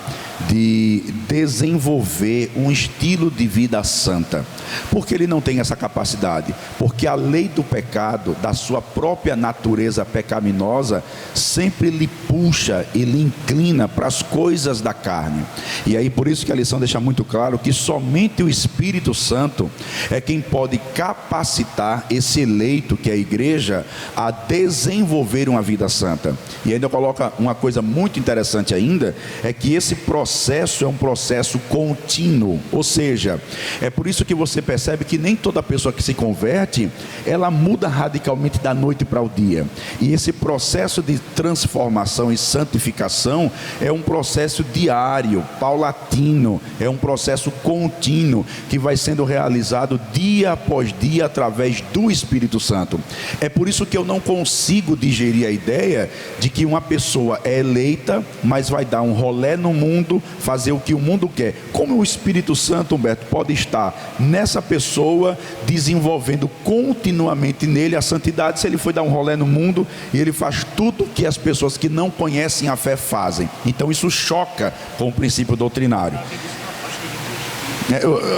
de desenvolver um estilo de vida santa. Por que ele não tem essa capacidade? Porque a lei do pecado, da sua própria natureza pecaminosa, sempre lhe puxa e lhe inclina para as coisas da carne. E aí por isso que a lição deixa muito claro que somente o Espírito Santo é quem pode capacitar esse eleito, que é a igreja, a desenvolver uma vida santa. E ainda coloca uma coisa muito interessante ainda, é que esse processo processo é um processo contínuo, ou seja, é por isso que você percebe que nem toda pessoa que se converte, ela muda radicalmente da noite para o dia. E esse processo de transformação e santificação é um processo diário, paulatino, é um processo contínuo que vai sendo realizado dia após dia através do Espírito Santo. É por isso que eu não consigo digerir a ideia de que uma pessoa é eleita, mas vai dar um rolê no mundo, fazer o que o mundo quer. Como o Espírito Santo, Humberto, pode estar nessa pessoa, desenvolvendo continuamente nele a santidade, se ele foi dar um rolê no mundo e ele faz tudo que as pessoas que não conhecem a fé fazem? Então isso choca com o princípio doutrinário.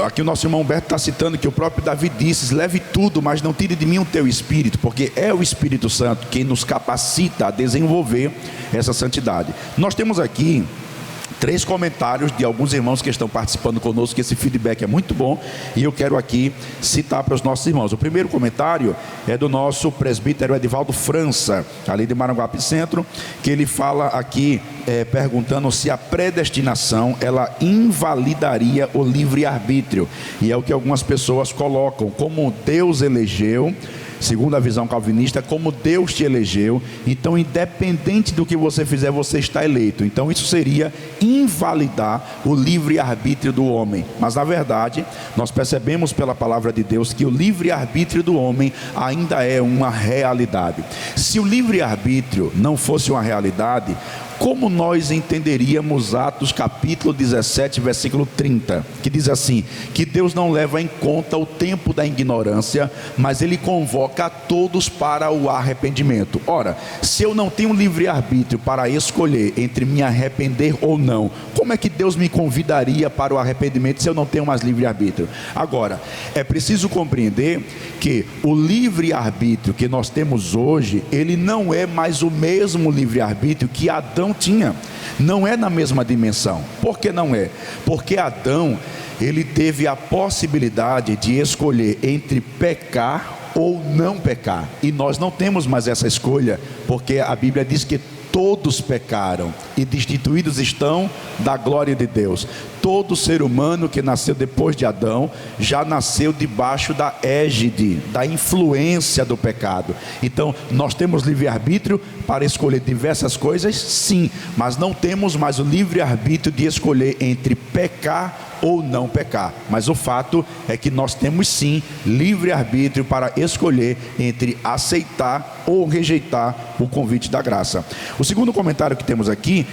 Aqui o nosso irmão Humberto está citando que o próprio Davi disse: leve tudo, mas não tire de mim o teu espírito, porque é o Espírito Santo quem nos capacita a desenvolver essa santidade. Nós temos aqui 3 comentários de alguns irmãos que estão participando conosco, que esse feedback é muito bom, e eu quero aqui citar para os nossos irmãos. O primeiro comentário é do nosso presbítero Edivaldo França, ali de Maranguape Centro, que ele fala aqui, perguntando se a predestinação, ela invalidaria o livre-arbítrio, e é o que algumas pessoas colocam, como Deus elegeu, segundo a visão calvinista, como Deus te elegeu, então independente do que você fizer, você está eleito. Então isso seria invalidar o livre-arbítrio do homem. Mas na verdade, nós percebemos pela palavra de Deus que o livre-arbítrio do homem ainda é uma realidade. Se o livre-arbítrio não fosse uma realidade, como nós entenderíamos Atos capítulo 17, versículo 30, que diz assim, que Deus não leva em conta o tempo da ignorância, mas Ele convoca a todos para o arrependimento. Ora, se eu não tenho livre-arbítrio para escolher entre me arrepender ou não, como é que Deus me convidaria para o arrependimento se eu não tenho mais livre-arbítrio? Agora, é preciso compreender que o livre-arbítrio que nós temos hoje, ele não é mais o mesmo livre-arbítrio que Adão tinha, não é na mesma dimensão. Por que não é? Porque Adão, ele teve a possibilidade de escolher entre pecar ou não pecar, e nós não temos mais essa escolha, porque a Bíblia diz que todos pecaram e destituídos estão da glória de Deus. Todo ser humano que nasceu depois de Adão já nasceu debaixo da égide, da influência do pecado. Então nós temos livre-arbítrio para escolher diversas coisas, sim, mas não temos mais o livre-arbítrio de escolher entre pecar ou não pecar. Mas o fato é que nós temos sim livre-arbítrio para escolher entre aceitar ou rejeitar o convite da graça. O segundo comentário que temos aqui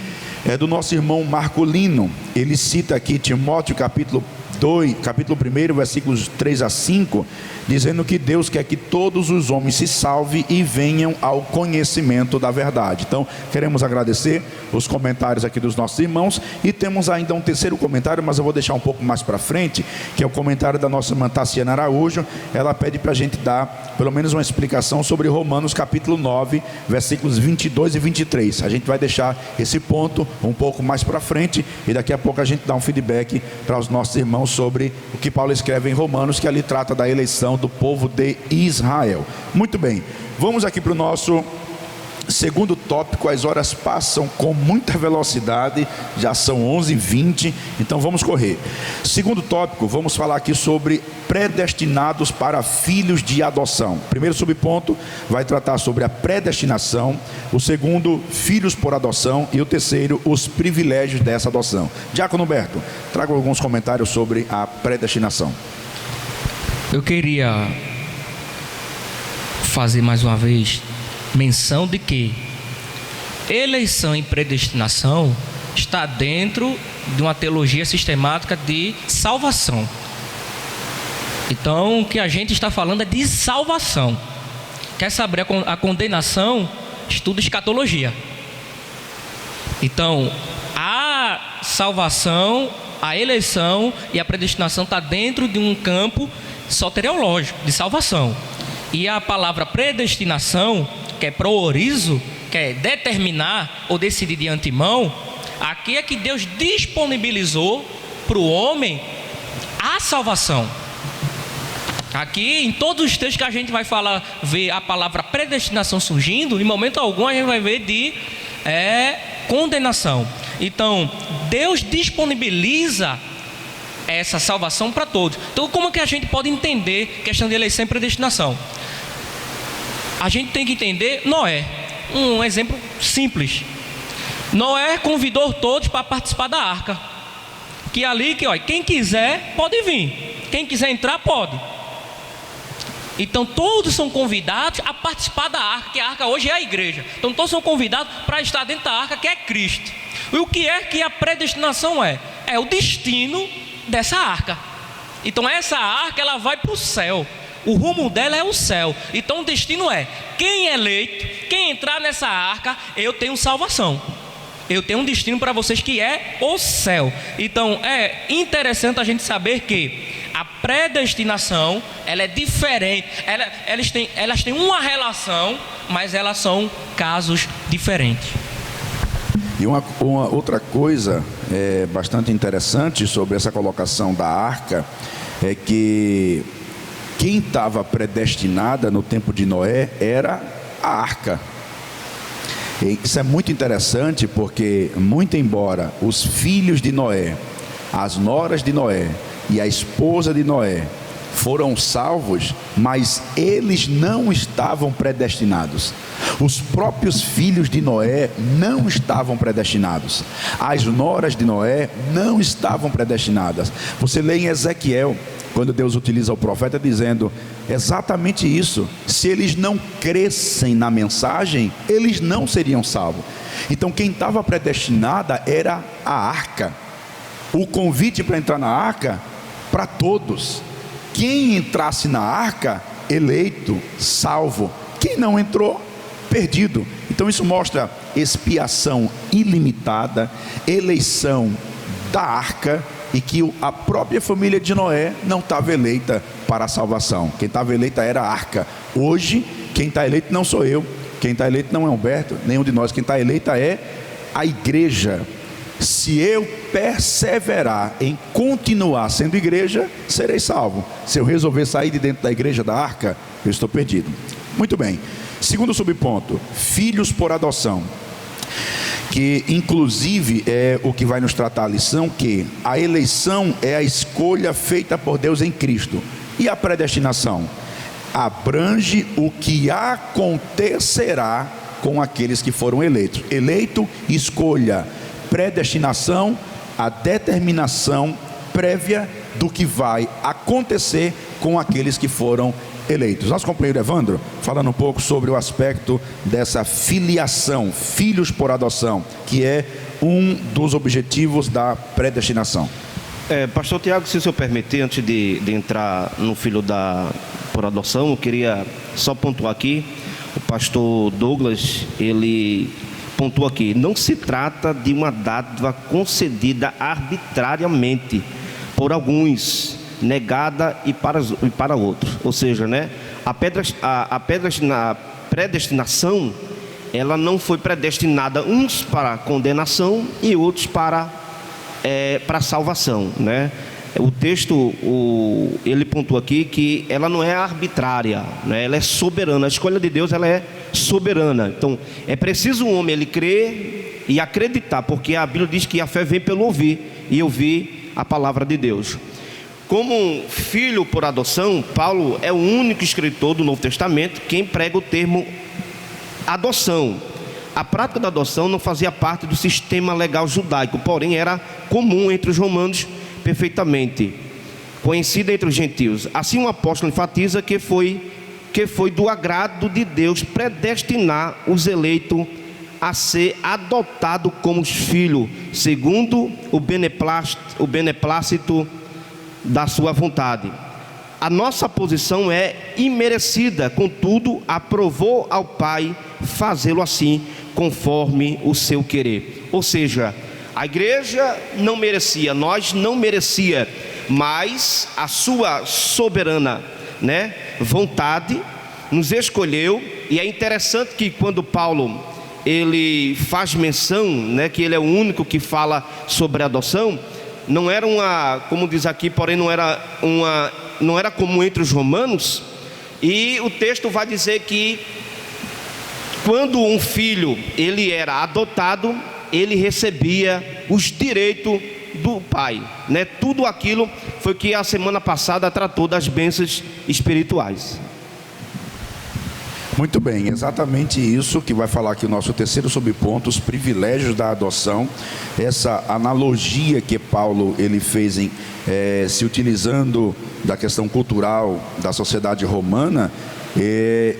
é do nosso irmão Marcolino. Ele cita aqui Timóteo capítulo 1, versículos 3 a 5, dizendo que Deus quer que todos os homens se salvem e venham ao conhecimento da verdade. Então, queremos agradecer os comentários aqui dos nossos irmãos, e temos ainda um terceiro comentário, mas eu vou deixar um pouco mais para frente, que é o comentário da nossa irmã Tassiana Araújo. Ela pede para a gente dar pelo menos uma explicação sobre Romanos capítulo 9, versículos 22 e 23. A gente vai deixar esse ponto um pouco mais para frente, e daqui a pouco a gente dá um feedback para os nossos irmãos sobre o que Paulo escreve em Romanos, que ali trata da eleição do povo de Israel. Muito bem, vamos aqui para o nosso segundo tópico. As horas passam com muita velocidade, já são 11h20, então vamos correr. Segundo tópico, vamos falar aqui sobre predestinados para filhos de adoção. O primeiro subponto vai tratar sobre a predestinação, o segundo, filhos por adoção, e o terceiro, os privilégios dessa adoção. Diácono Humberto, traga alguns comentários sobre a predestinação. Eu queria fazer mais uma vez menção de que eleição e predestinação está dentro de uma teologia sistemática de salvação. Então, o que a gente está falando é de salvação. Quer saber a condenação? Estuda escatologia. Então, a salvação, a eleição e a predestinação está dentro de um campo soteriológico, de salvação. E a palavra predestinação, que é proorizo, que é determinar ou decidir de antemão, aqui é que Deus disponibilizou para o homem a salvação. Aqui, em todos os textos que a gente vai ver a palavra predestinação surgindo, em momento algum a gente vai ver de condenação. Então, Deus disponibiliza essa salvação para todos. Então, como é que a gente pode entender questão de eleição e predestinação? A gente tem que entender Noé. Um exemplo simples. Noé convidou todos para participar da arca. Que ali, quem quiser pode vir. Quem quiser entrar, pode. Então todos são convidados a participar da arca, que a arca hoje é a igreja. Então todos são convidados para estar dentro da arca, que é Cristo. E o que é que a predestinação é? É o destino dessa arca. Então essa arca, ela vai para o céu. O rumo dela é o céu. Então o destino é: quem é eleito, quem entrar nessa arca, eu tenho salvação. Eu tenho um destino para vocês que é o céu. Então é interessante a gente saber que a predestinação, ela é diferente. Elas têm uma relação, mas elas são casos diferentes. E uma outra coisa bastante interessante sobre essa colocação da arca é que quem estava predestinada no tempo de Noé era a arca. E isso é muito interessante porque, muito embora os filhos de Noé, as noras de Noé e a esposa de Noé foram salvos, mas eles não estavam predestinados. Os próprios filhos de Noé não estavam predestinados. As noras de Noé não estavam predestinadas. Você lê em Ezequiel, quando Deus utiliza o profeta dizendo exatamente isso: se eles não crescem na mensagem, eles não seriam salvos. Então quem estava predestinada era a arca. O convite para entrar na arca, para todos. Quem entrasse na arca, eleito, salvo. Quem não entrou, perdido. Então isso mostra expiação ilimitada, eleição da arca, e que a própria família de Noé não estava eleita para a salvação. Quem estava eleita era a arca. Hoje, quem está eleito não sou eu, quem está eleito não é Humberto, nenhum de nós. Quem está eleita é a igreja. Se eu perseverar em continuar sendo igreja, serei salvo. Se eu resolver sair de dentro da igreja da arca, eu estou perdido. Muito bem. Segundo subponto, filhos por adoção, que inclusive é o que vai nos tratar a lição, que a eleição é a escolha feita por Deus em Cristo, e a predestinação abrange o que acontecerá com aqueles que foram eleitos. Eleito, escolha; predestinação, a determinação prévia do que vai acontecer com aqueles que foram eleitos. Nosso companheiro Evandro, falando um pouco sobre o aspecto dessa filiação, filhos por adoção, que é um dos objetivos da predestinação. Pastor Tiago, se o senhor permitir, antes de entrar no filho por adoção, eu queria só pontuar aqui. O pastor Douglas, ele pontuou aqui: não se trata de uma dádiva concedida arbitrariamente por alguns, negada e para outros. Ou seja, a predestinação, ela não foi predestinada uns para condenação e outros para salvação, né? O texto, ele pontua aqui que ela não é arbitrária, né? Ela é soberana. A escolha de Deus, ela é soberana. Então é preciso um homem ele crer e acreditar, porque a Bíblia diz que a fé vem pelo ouvir, e ouvir a palavra de Deus. Como filho por adoção, Paulo é o único escritor do Novo Testamento quem prega o termo adoção. A prática da adoção não fazia parte do sistema legal judaico, porém era comum entre os romanos, perfeitamente conhecida entre os gentios. Assim o apóstolo enfatiza que foi do agrado de Deus predestinar os eleitos a ser adotado como filho, segundo o beneplácito da sua vontade. A nossa posição é imerecida, contudo aprovou ao Pai fazê-lo assim, conforme o seu querer. Ou seja, a igreja não merecia, nós não merecia, mas a sua soberana, vontade nos escolheu. E é interessante que quando Paulo ele faz menção, que ele é o único que fala sobre adoção, não era como diz aqui, porém não era comum entre os romanos. E o texto vai dizer que quando um filho ele era adotado, ele recebia os direitos do pai, né? Tudo aquilo foi que a semana passada tratou das bênçãos espirituais. Muito bem, exatamente isso que vai falar aqui o nosso terceiro subponto, os privilégios da adoção. Essa analogia que Paulo ele fez se utilizando da questão cultural da sociedade romana,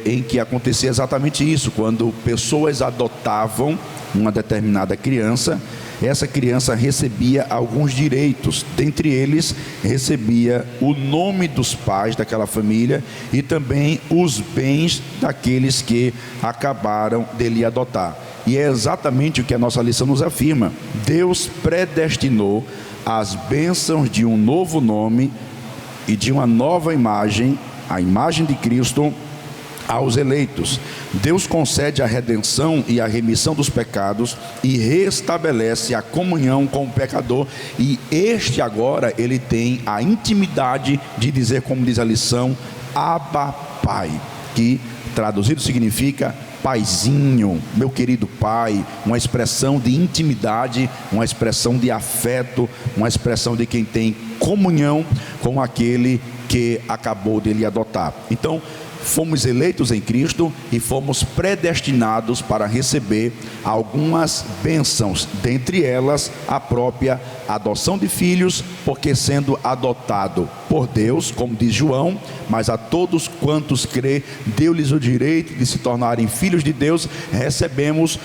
em que acontecia exatamente isso, quando pessoas adotavam uma determinada criança, essa criança recebia alguns direitos, dentre eles recebia o nome dos pais daquela família e também os bens daqueles que acabaram de lhe adotar. E é exatamente o que a nossa lição nos afirma: Deus predestinou as bênçãos de um novo nome e de uma nova imagem, a imagem de Cristo, aos eleitos. Deus concede a redenção e a remissão dos pecados e restabelece a comunhão com o pecador, e este agora ele tem a intimidade de dizer, como diz a lição, Abba Pai, que traduzido significa paizinho, meu querido pai, uma expressão de intimidade, uma expressão de afeto, uma expressão de quem tem comunhão com aquele que acabou de lhe adotar. Então, fomos eleitos em Cristo e fomos predestinados para receber algumas bênçãos, dentre elas a própria adoção de filhos, porque sendo adotado por Deus, como diz João, mas a todos quantos crê, deu-lhes o direito de se tornarem filhos de Deus. Recebemos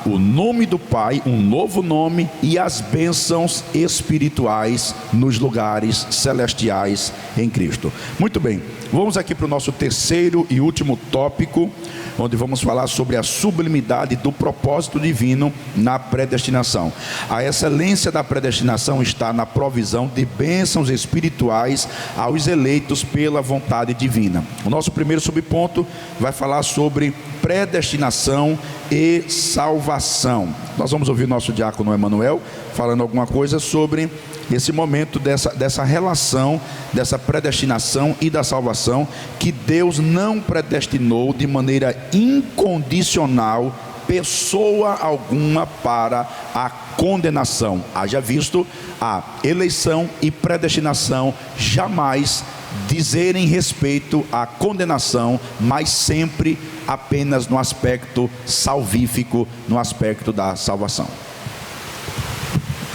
o nome do Pai, um novo nome, e as bênçãos espirituais nos lugares celestiais em Cristo. Muito bem, vamos aqui para o nosso terceiro e último tópico, onde vamos falar sobre a sublimidade do propósito divino na predestinação. A excelência da predestinação está na provisão de bênçãos espirituais aos eleitos pela vontade divina. O nosso primeiro subponto vai falar sobre predestinação e salvação. Nós vamos ouvir o nosso diácono Emanuel falando alguma coisa sobre esse momento dessa relação, dessa predestinação e da salvação, que Deus não predestinou de maneira incondicional pessoa alguma para a condenação. Haja visto a eleição e predestinação jamais dizerem respeito à condenação, mas sempre apenas no aspecto salvífico, no aspecto da salvação.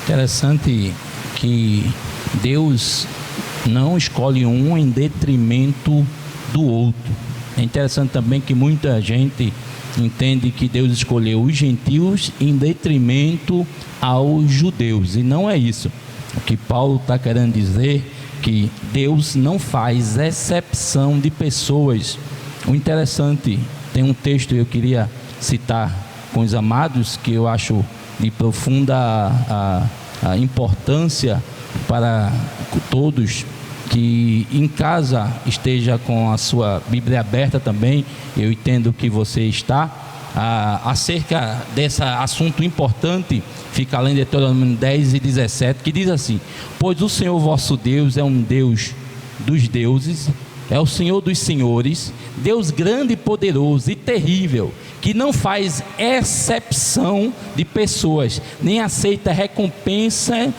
Interessante que Deus não escolhe um em detrimento do outro. É interessante também que muita gente entende que Deus escolheu os gentios em detrimento aos judeus, e não é isso. O que Paulo está querendo dizer que Deus não faz exceção de pessoas. O interessante, tem um texto que eu queria citar com os amados, que eu acho de profunda a importância para todos, que em casa esteja com a sua Bíblia aberta também. Eu entendo que você está acerca desse assunto importante. Fica além de Deuteronômio 10 e 17, que diz assim: pois o Senhor vosso Deus é um Deus dos deuses, é o Senhor dos senhores, Deus grande e poderoso e terrível, que não faz exceção de pessoas, nem aceita recompensa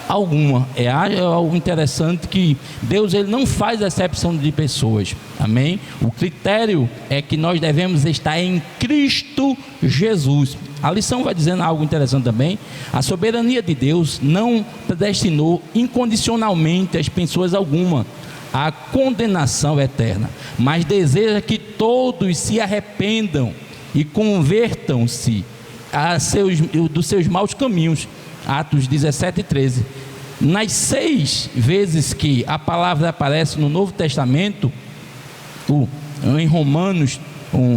alguma. É algo interessante que Deus ele não faz exceção de pessoas. Amém? O critério é que nós devemos estar em Cristo Jesus. A lição vai dizendo algo interessante também. A soberania de Deus não predestinou incondicionalmente as pessoas alguma a condenação eterna, mas deseja que todos se arrependam e convertam-se dos seus maus caminhos. Atos 17 e 13. Nas 6 vezes que a palavra aparece no Novo Testamento, em Romanos,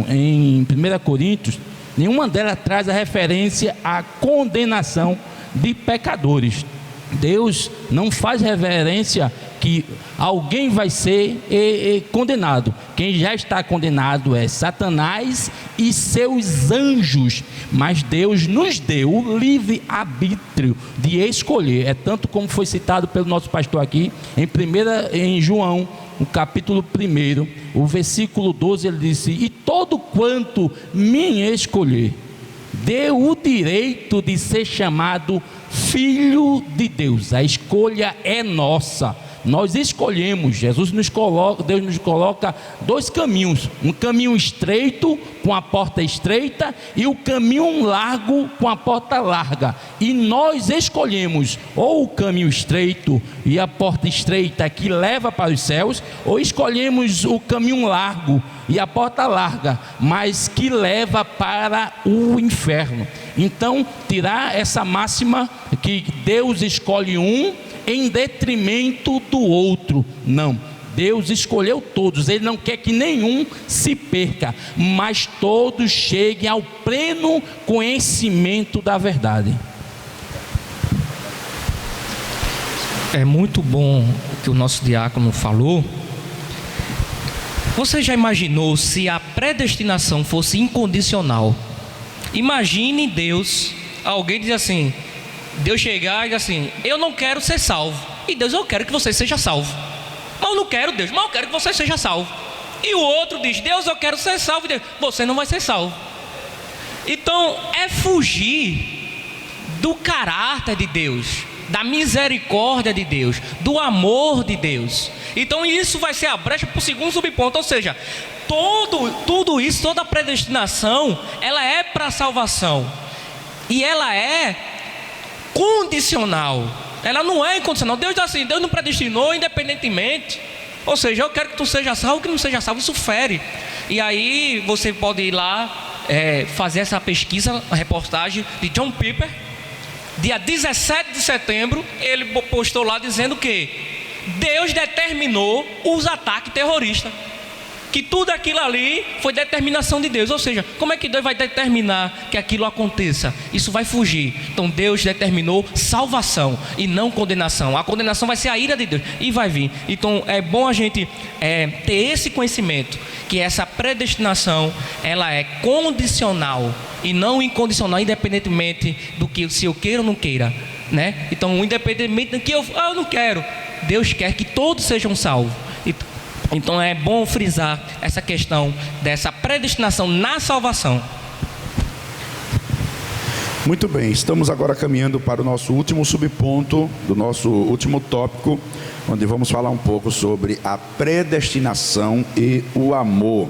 em 1 Coríntios, nenhuma delas traz a referência à condenação de pecadores. Deus não faz referência que alguém vai ser condenado. Quem já está condenado é Satanás e seus anjos, mas Deus nos deu o livre arbítrio de escolher. É tanto como foi citado pelo nosso pastor aqui em João, no capítulo 1, o versículo 12, ele disse: e todo quanto me escolher, deu o direito de ser chamado filho de Deus. A escolha é nossa. Nós escolhemos, Deus nos coloca dois caminhos, um caminho estreito com a porta estreita e o caminho largo com a porta larga, e nós escolhemos ou o caminho estreito e a porta estreita que leva para os céus, ou escolhemos o caminho largo e a porta larga, mas que leva para o inferno. Então, tirar essa máxima que Deus escolhe um em detrimento do outro, não. Deus escolheu todos, Ele não quer que nenhum se perca, mas todos cheguem ao pleno conhecimento da verdade. É muito bom o que o nosso diácono falou. Você já imaginou se a predestinação fosse incondicional? Imagine Deus, alguém diz assim, Deus chegar e dizer assim, eu não quero ser salvo. E Deus, eu quero que você seja salvo. Mas eu não quero, Deus, mas eu quero que você seja salvo. E o outro diz, Deus, eu quero ser salvo. E Deus, você não vai ser salvo. Então é fugir do caráter de Deus, da misericórdia de Deus, do amor de Deus. Então isso vai ser a brecha para o segundo subponto. Ou seja, tudo isso, toda a predestinação, ela é para a salvação. E ela é condicional, ela não é incondicional. Deus diz assim, Deus não predestinou independentemente. Ou seja, eu quero que tu seja salvo, que não seja salvo, isso fere. E aí você pode ir lá fazer essa pesquisa, a reportagem de John Piper, dia 17 de setembro, ele postou lá dizendo que Deus determinou os ataques terroristas, que tudo aquilo ali foi determinação de Deus. Ou seja, como é que Deus vai determinar que aquilo aconteça? Isso vai fugir. Então Deus determinou salvação e não condenação. A condenação vai ser a ira de Deus e vai vir. Então é bom a gente ter esse conhecimento, que essa predestinação, ela é condicional e não incondicional, independentemente do que, se eu queira ou não queira, né? Então, independentemente do que eu não quero, Deus quer que todos sejam salvos. Então é bom frisar essa questão dessa predestinação na salvação. Muito bem, estamos agora caminhando para o nosso último subponto, do nosso último tópico, onde vamos falar um pouco sobre a predestinação e o amor,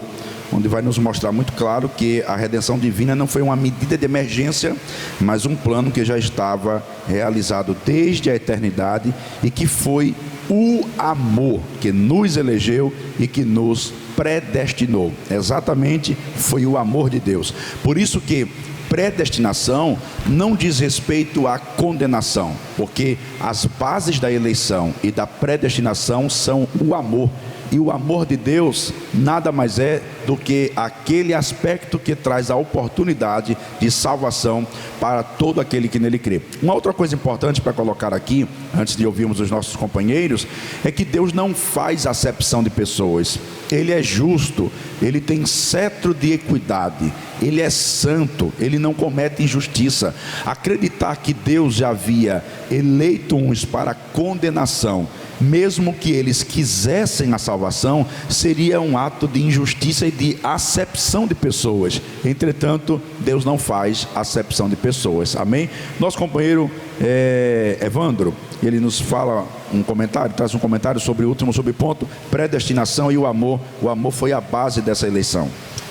onde vai nos mostrar muito claro que a redenção divina não foi uma medida de emergência, mas um plano que já estava realizado desde a eternidade e que foi o amor que nos elegeu e que nos predestinou. Exatamente, foi o amor de Deus. Por isso que predestinação não diz respeito à condenação, porque as bases da eleição e da predestinação são o amor. E o amor de Deus nada mais é do que aquele aspecto que traz a oportunidade de salvação para todo aquele que nele crê. Uma outra coisa importante para colocar aqui, antes de ouvirmos os nossos companheiros, é que Deus não faz acepção de pessoas. Ele é justo, Ele tem cetro de equidade, Ele é santo, Ele não comete injustiça. Acreditar que Deus já havia eleito uns para condenação, mesmo que eles quisessem a salvação, seria um ato de injustiça e de acepção de pessoas. Entretanto, Deus não faz acepção de pessoas. Amém? Nosso companheiro Evandro, ele nos fala traz um comentário sobre o último subponto, predestinação e o amor. O amor foi a base dessa eleição.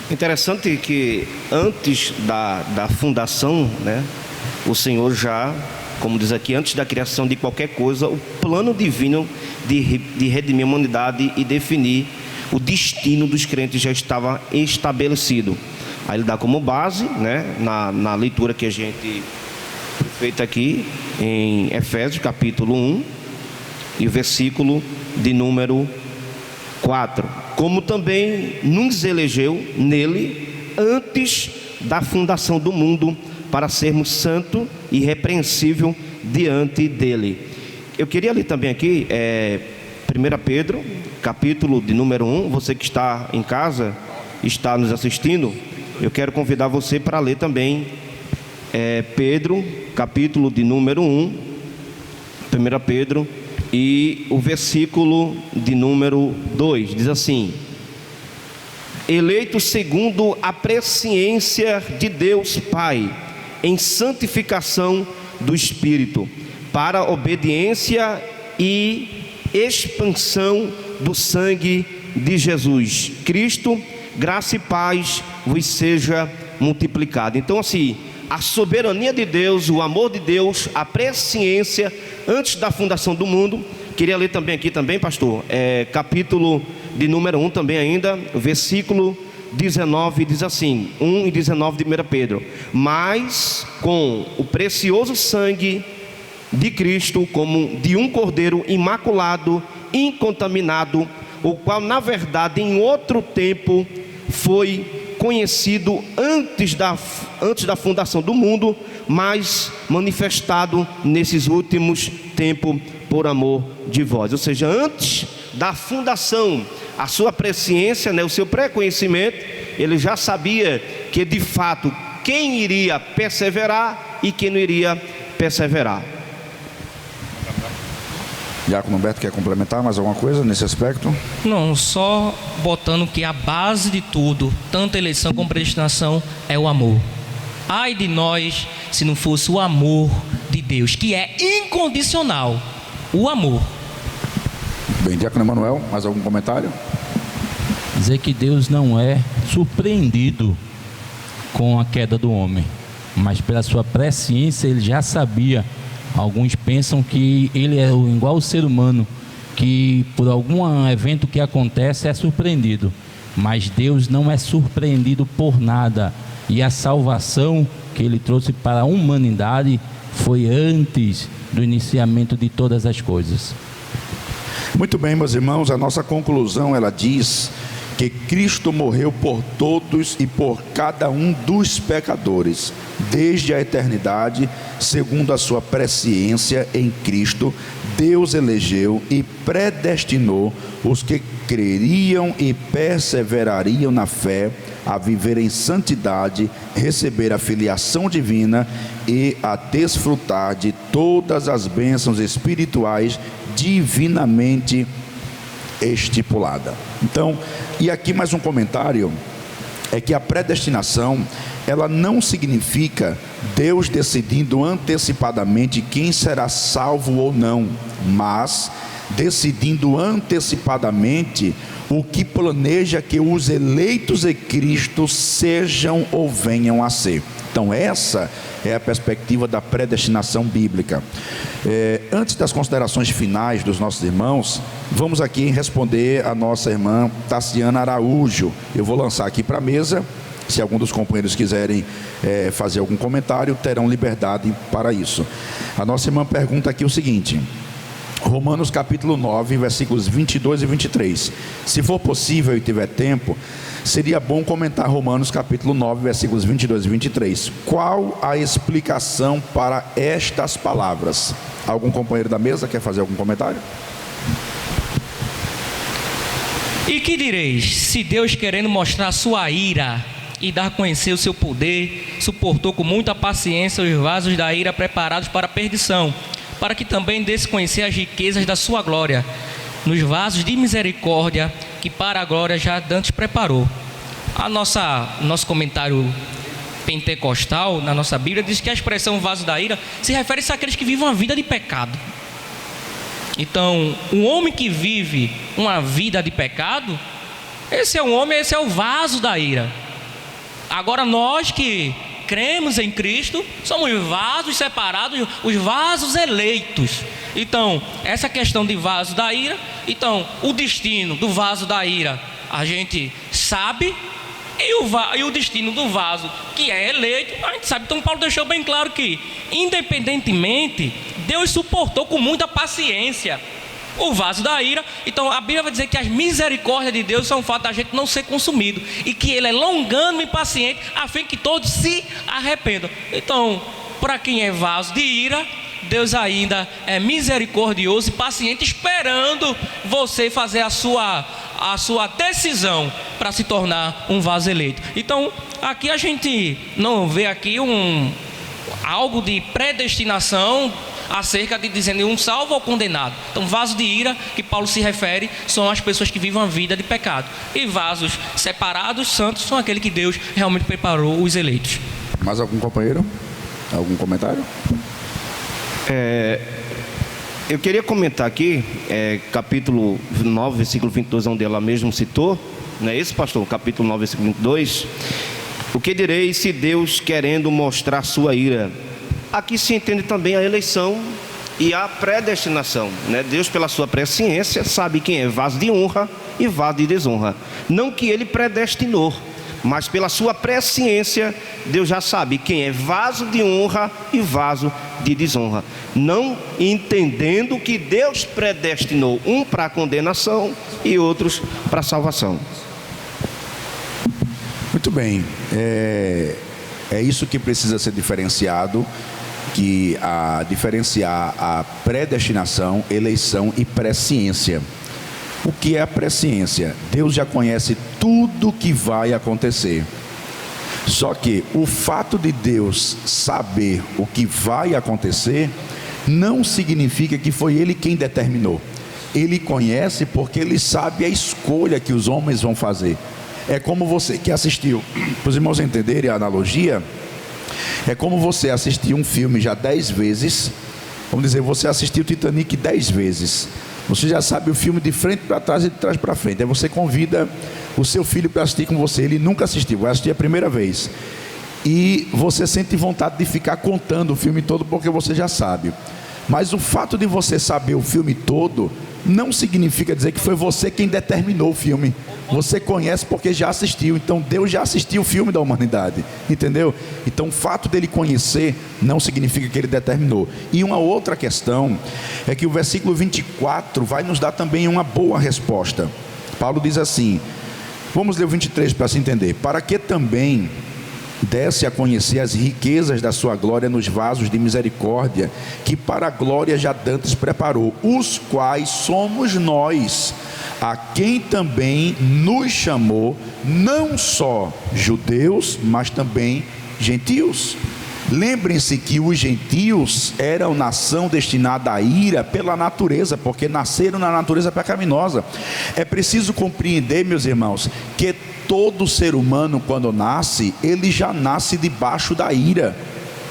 Interessante que antes da fundação, né, o Senhor já, como diz aqui, antes da criação de qualquer coisa, o plano divino de redimir a humanidade e definir o destino dos crentes já estava estabelecido. Aí ele dá como base, né, na leitura que a gente feita aqui em Efésios capítulo 1 e o versículo de número 4. Como também nos elegeu nele antes da fundação do mundo, para sermos santo e irrepreensível diante dele. Eu queria ler também aqui 1 Pedro, capítulo de número 1. Você que está em casa, está nos assistindo, eu quero convidar você para ler também Pedro, capítulo de número 1, 1 Pedro, e o versículo de número 2, diz assim: eleitos segundo a presciência de Deus Pai, em santificação do Espírito, para a obediência e expansão do sangue de Jesus Cristo, graça e paz vos seja multiplicada. Então, assim, a soberania de Deus, o amor de Deus, a presciência antes da fundação do mundo. Queria ler também aqui também, pastor, capítulo de número 1 também ainda, versículo 19, diz assim, 1 e 19 de 1 Pedro: mas com o precioso sangue de Cristo, como de um cordeiro imaculado, incontaminado, o qual na verdade em outro tempo foi conhecido antes da fundação do mundo, mas manifestado nesses últimos tempos por amor de vós. Ou seja, antes da fundação, a sua presciência, o seu pré-conhecimento, ele já sabia que de fato quem iria perseverar e quem não iria perseverar. Diácono Humberto, quer complementar mais alguma coisa nesse aspecto? Não, só botando que a base de tudo, tanto eleição como predestinação, é o amor. Ai de nós se não fosse o amor de Deus, que é incondicional. O amor. Bem, Diácono Emanuel, mais algum comentário? Dizer que Deus não é surpreendido com a queda do homem, mas pela sua presciência ele já sabia. Alguns pensam que ele é igual ao ser humano, que por algum evento que acontece é surpreendido, mas Deus não é surpreendido por nada, e a salvação que ele trouxe para a humanidade foi antes do iniciamento de todas as coisas. Muito bem, meus irmãos, a nossa conclusão, ela diz que Cristo morreu por todos e por cada um dos pecadores, desde a eternidade, segundo a sua presciência em Cristo. Deus elegeu e predestinou os que creriam e perseverariam na fé, a viver em santidade, receber a filiação divina e a desfrutar de todas as bênçãos espirituais divinamente estipulada. Então, e aqui mais um comentário, é que a predestinação, ela não significa Deus decidindo antecipadamente quem será salvo ou não, mas decidindo antecipadamente o que planeja que os eleitos em Cristo sejam ou venham a ser. Então essa é a perspectiva da predestinação bíblica. Antes das considerações finais dos nossos irmãos, vamos aqui responder a nossa irmã Tassiana Araújo. Eu vou lançar aqui para a mesa. Se algum dos companheiros quiserem fazer algum comentário, terão liberdade para isso. A nossa irmã pergunta aqui o seguinte: Romanos capítulo 9, versículos 22 e 23. Se for possível e tiver tempo, seria bom comentar Romanos capítulo 9, versículos 22 e 23. Qual a explicação para estas palavras? Algum companheiro da mesa quer fazer algum comentário? E que direis, se Deus, querendo mostrar a sua ira e dar a conhecer o seu poder, suportou com muita paciência os vasos da ira preparados para a perdição, para que também desse conhecer as riquezas da sua glória, nos vasos de misericórdia, que para a glória já dantes preparou. Nosso comentário pentecostal, na nossa Bíblia, diz que a expressão vaso da ira se refere àqueles que vivem uma vida de pecado. Então, um homem que vive uma vida de pecado, esse é um homem, esse é o vaso da ira. Agora nós que cremos em Cristo, somos vasos separados, os vasos eleitos. Então, essa questão de vaso da ira, então, o destino do vaso da ira, a gente sabe, e o destino do vaso que é eleito, a gente sabe. Então, Paulo deixou bem claro que, independentemente, Deus suportou com muita paciência o vaso da ira. Então a Bíblia vai dizer que as misericórdias de Deus são o fato da gente não ser consumido, e que Ele é longânimo e paciente, a fim que todos se arrependam. Então, para quem é vaso de ira, Deus ainda é misericordioso e paciente, esperando você fazer a sua decisão para se tornar um vaso eleito. Então aqui a gente não vê aqui algo de predestinação acerca de dizendo um salvo ou condenado. Então, vaso de ira que Paulo se refere são as pessoas que vivem uma vida de pecado. E vasos separados, santos, são aqueles que Deus realmente preparou os eleitos. Mais algum companheiro? Algum comentário? Eu queria comentar aqui, capítulo 9, versículo 22, onde ela mesmo citou, não é esse, pastor? Capítulo 9, versículo 22. O que direi se Deus querendo mostrar sua ira? Aqui se entende também a eleição e a predestinação, né? Deus, pela sua presciência, sabe quem é vaso de honra e vaso de desonra. Não que ele predestinou, mas pela sua presciência, Deus já sabe quem é vaso de honra e vaso de desonra. Não entendendo que Deus predestinou um para a condenação e outros para a salvação. Muito bem, é isso que precisa ser diferenciado, diferenciar a predestinação, eleição e presciência. O que é a presciência? Deus já conhece tudo que vai acontecer. Só que o fato de Deus saber o que vai acontecer não significa que foi Ele quem determinou. Ele conhece porque Ele sabe a escolha que os homens vão fazer. É como você que assistiu, para os irmãos entenderem a analogia, é como você assistir um filme já 10 vezes, vamos dizer, você assistiu o Titanic 10 vezes, você já sabe o filme de frente para trás e de trás para frente, aí você convida o seu filho para assistir com você, ele nunca assistiu, vai assistir a primeira vez, e você sente vontade de ficar contando o filme todo porque você já sabe, mas o fato de você saber o filme todo, não significa dizer que foi você quem determinou o filme. Você conhece porque já assistiu. Então Deus já assistiu o filme da humanidade, entendeu? Então o fato dele conhecer não significa que ele determinou. E uma outra questão é que o versículo 24 vai nos dar também uma boa resposta. Paulo diz assim, vamos ler o 23 para se entender. Para que também desse a conhecer as riquezas da sua glória nos vasos de misericórdia, que para a glória já dantes preparou, os quais somos nós, a quem também nos chamou, não só judeus, mas também gentios. Lembrem-se que os gentios eram nação destinada à ira pela natureza, porque nasceram na natureza pecaminosa. É preciso compreender, meus irmãos, que todo ser humano, quando nasce, ele já nasce debaixo da ira.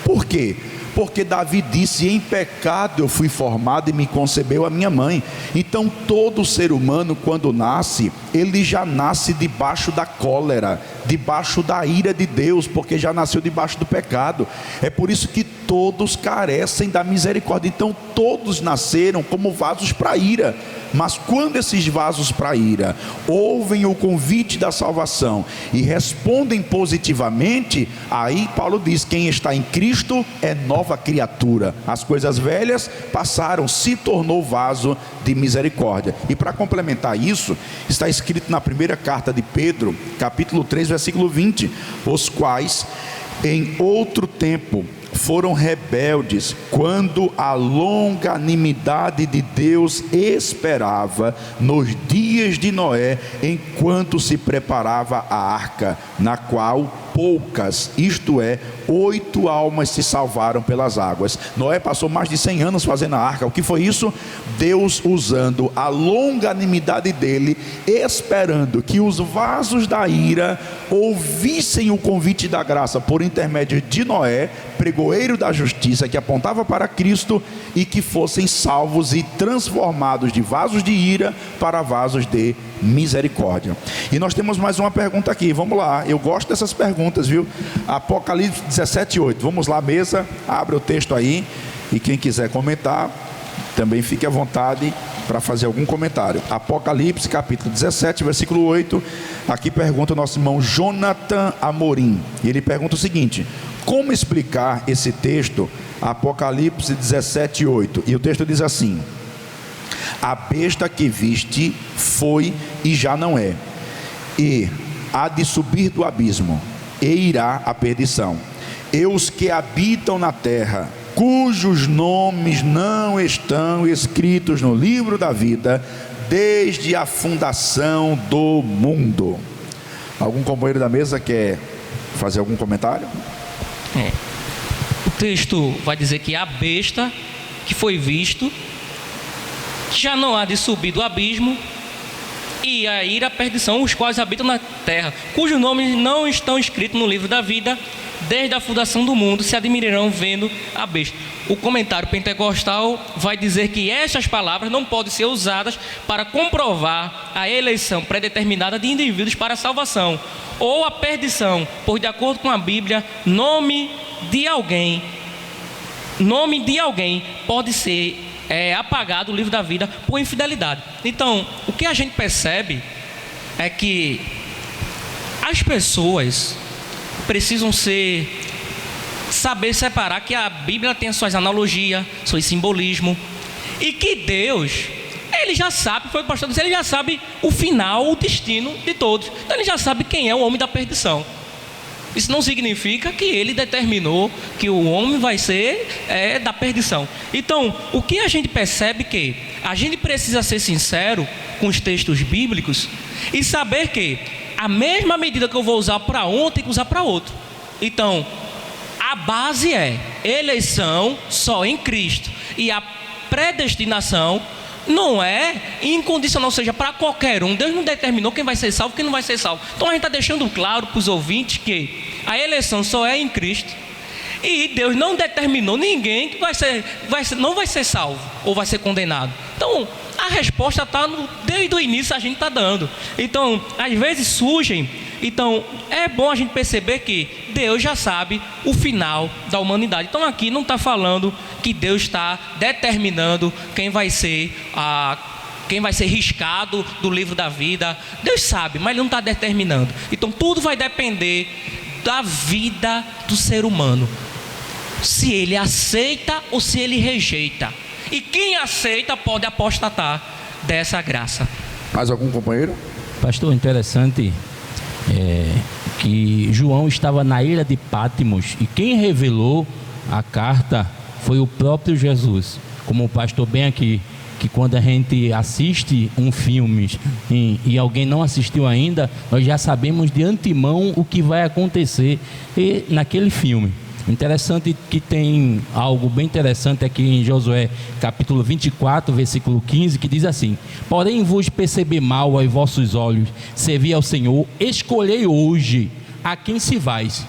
Por quê? Porque Davi disse, em pecado eu fui formado e me concebeu a minha mãe. Então todo ser humano, quando nasce, ele já nasce debaixo da cólera, debaixo da ira de Deus, porque já nasceu debaixo do pecado. É por isso que todos carecem da misericórdia. Então todos nasceram como vasos para ira. Mas quando esses vasos para ira ouvem o convite da salvação e respondem positivamente, aí Paulo diz, quem está em Cristo é nova criatura, as coisas velhas passaram, se tornou vaso de misericórdia. E para complementar isso, está escrito na primeira carta de Pedro, capítulo 3, versículo 20, os quais em outro tempo foram rebeldes, quando a longanimidade de Deus esperava nos dias de Noé, enquanto se preparava a arca, na qual poucas, isto é, 8 almas se salvaram pelas águas. Noé passou mais de 100 anos fazendo a arca. O que foi isso? Deus usando a longanimidade dele, esperando que os vasos da ira ouvissem o convite da graça por intermédio de Noé, pregoeiro da justiça que apontava para Cristo, e que fossem salvos e transformados de vasos de ira para vasos de misericórdia. E nós temos mais uma pergunta aqui, vamos lá, eu gosto dessas perguntas, viu? Apocalipse 17:8, vamos lá, mesa, abre o texto aí, e quem quiser comentar, também fique à vontade para fazer algum comentário. Apocalipse capítulo 17, versículo 8, aqui pergunta o nosso irmão Jonathan Amorim, e ele pergunta o seguinte: como explicar esse texto, Apocalipse 17:8, e o texto diz assim: a besta que viste foi e já não é, e há de subir do abismo, e irá à perdição. E os que habitam na terra, cujos nomes não estão escritos no livro da vida, desde a fundação do mundo. Algum companheiro da mesa quer fazer algum comentário? O texto vai dizer que a besta que foi visto, já não há de subir do abismo e a ir à perdição, os quais habitam na terra, cujos nomes não estão escritos no livro da vida, desde a fundação do mundo, se admirarão vendo a besta. O comentário pentecostal vai dizer que estas palavras não podem ser usadas para comprovar a eleição predeterminada de indivíduos para a salvação ou a perdição, pois de acordo com a Bíblia, nome de alguém pode ser apagado do livro da vida por infidelidade. Então, o que a gente percebe é que as pessoas precisam saber separar que a Bíblia tem suas analogias, seu simbolismo, e que Deus, Ele já sabe, foi o pastor disse, Ele já sabe o final, o destino de todos. Então Ele já sabe quem é o homem da perdição. Isso não significa que Ele determinou que o homem vai ser da perdição. Então, o que a gente percebe que a gente precisa ser sincero com os textos bíblicos e saber que a mesma medida que eu vou usar para um, tem que usar para outro. Então, a base é eleição só em Cristo. E a predestinação não é incondicional, ou seja, para qualquer um. Deus não determinou quem vai ser salvo e quem não vai ser salvo. Então a gente está deixando claro para os ouvintes que a eleição só é em Cristo. E Deus não determinou ninguém que não vai ser salvo ou vai ser condenado. Então a resposta está desde o início, a gente está dando. Então às vezes surgem. Então é bom a gente perceber que Deus já sabe o final da humanidade. Então aqui não está falando que Deus está determinando quem vai ser riscado do livro da vida. Deus sabe, mas Ele não está determinando. Então tudo vai depender da vida do ser humano, se ele aceita ou se ele rejeita. E quem aceita pode apostatar dessa graça. Mais algum companheiro? Pastor, interessante que João estava na ilha de Patmos e quem revelou a carta foi o próprio Jesus. Como o pastor bem aqui, que quando a gente assiste um filme e alguém não assistiu ainda, nós já sabemos de antemão o que vai acontecer naquele filme. Interessante que tem algo bem interessante aqui em Josué capítulo 24, versículo 15, que diz assim: porém vos perceber mal aos vossos olhos, servir ao Senhor, escolhei hoje a quem servais,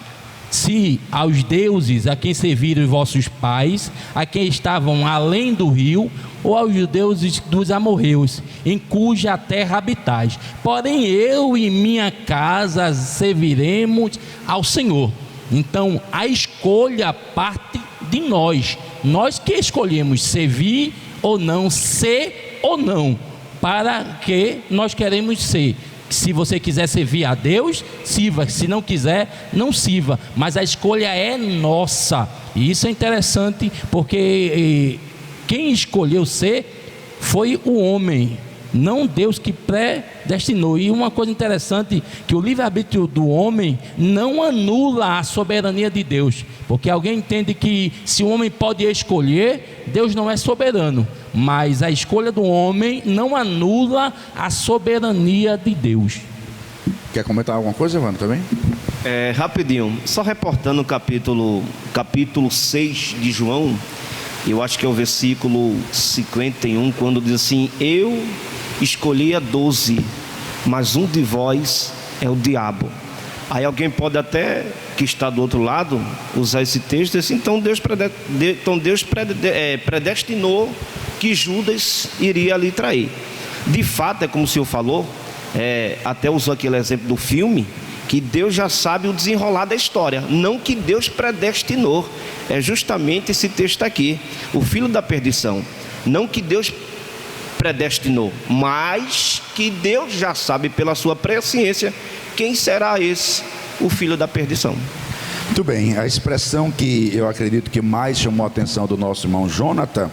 se aos deuses a quem serviram os vossos pais, a quem estavam além do rio, ou aos deuses dos amorreus, em cuja terra habitais. Porém eu e minha casa serviremos ao Senhor. Então a escolha parte de nós que escolhemos servir ou não, ser ou não, para que nós queremos ser. Se você quiser servir a Deus, sirva. Se não quiser, não sirva. Mas a escolha é nossa. E isso é interessante, porque quem escolheu ser foi o homem, não Deus que predestinou. E uma coisa interessante, que o livre-arbítrio do homem não anula a soberania de Deus. Porque alguém entende que se o homem pode escolher, Deus não é soberano. Mas a escolha do homem não anula a soberania de Deus. Quer comentar alguma coisa, Evandro, também? Rapidinho, só reportando o capítulo 6 de João, eu acho que é o versículo 51, quando diz assim: eu escolhi a 12, mas um de vós é o diabo. Aí alguém pode até, que está do outro lado, usar esse texto e dizer assim: então Deus predestinou que Judas iria ali trair. De fato, é como o senhor falou, até usou aquele exemplo do filme, que Deus já sabe o desenrolar da história, não que Deus predestinou. É justamente esse texto aqui, o filho da perdição. Não que Deus predestinou, mas que Deus já sabe pela sua presciência quem será esse, o filho da perdição. Muito bem, a expressão que eu acredito que mais chamou a atenção do nosso irmão Jonathan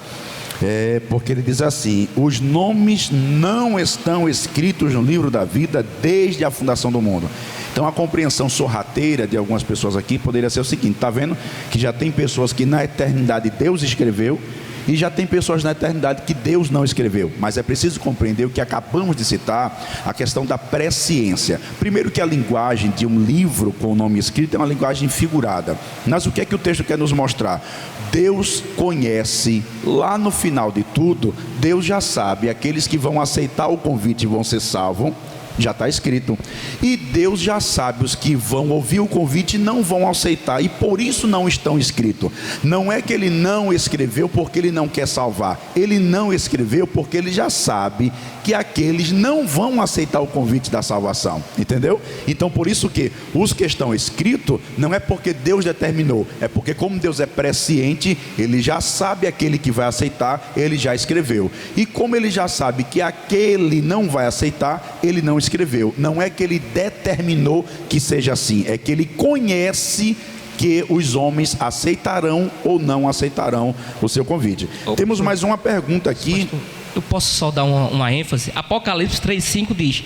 porque ele diz assim: os nomes não estão escritos no livro da vida desde a fundação do mundo. Então a compreensão sorrateira de algumas pessoas aqui poderia ser o seguinte: está vendo que já tem pessoas que na eternidade Deus escreveu, e já tem pessoas na eternidade que Deus não escreveu. Mas é preciso compreender o que acabamos de citar, a questão da presciência. Primeiro, que a linguagem de um livro com o nome escrito é uma linguagem figurada. Mas o que é que o texto quer nos mostrar? Deus conhece, lá no final de tudo, Deus já sabe, aqueles que vão aceitar o convite vão ser salvos, já está escrito. E Deus já sabe os que vão ouvir o convite e não vão aceitar, e por isso não estão escritos. Não é que ele não escreveu porque ele não quer salvar, ele não escreveu porque ele já sabe que aqueles não vão aceitar o convite da salvação, entendeu? Então por isso que os que estão escritos, não é porque Deus determinou, é porque como Deus é presciente, ele já sabe aquele que vai aceitar, ele já escreveu. E como ele já sabe que aquele não vai aceitar, ele não escreveu. Não é que ele determinou que seja assim, é que ele conhece que os homens aceitarão ou não aceitarão o seu convite. Temos mais uma pergunta aqui. Pastor, eu posso só dar uma ênfase? Apocalipse 3,5 diz: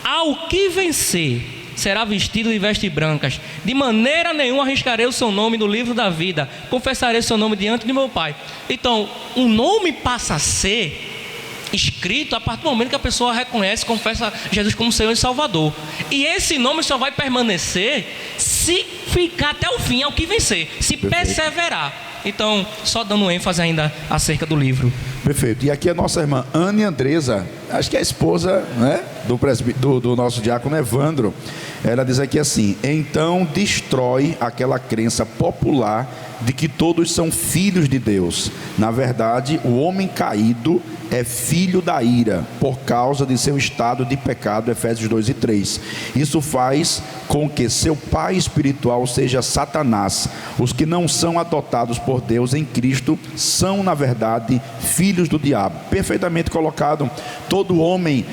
ao que vencer será vestido de vestes brancas, de maneira nenhuma arriscarei o seu nome no livro da vida, confessarei o seu nome diante de meu Pai. Então, o nome passa a ser escrito a partir do momento que a pessoa reconhece, confessa Jesus como Senhor e Salvador. E esse nome só vai permanecer se ficar até o fim, ao que vencer, se perseverar. Então, só dando ênfase ainda acerca do livro. Perfeito. E aqui a nossa irmã Ana Andresa, acho que é a esposa, né, do nosso diácono Evandro. Ela diz aqui assim: então destrói aquela crença popular de que todos são filhos de Deus. Na verdade, o homem caído é filho da ira, por causa de seu estado de pecado, Efésios 2:3. Isso faz com que seu pai espiritual seja Satanás. Os que não são adotados por Deus em Cristo são, na verdade, filhos do diabo. Perfeitamente colocado. Todo homem,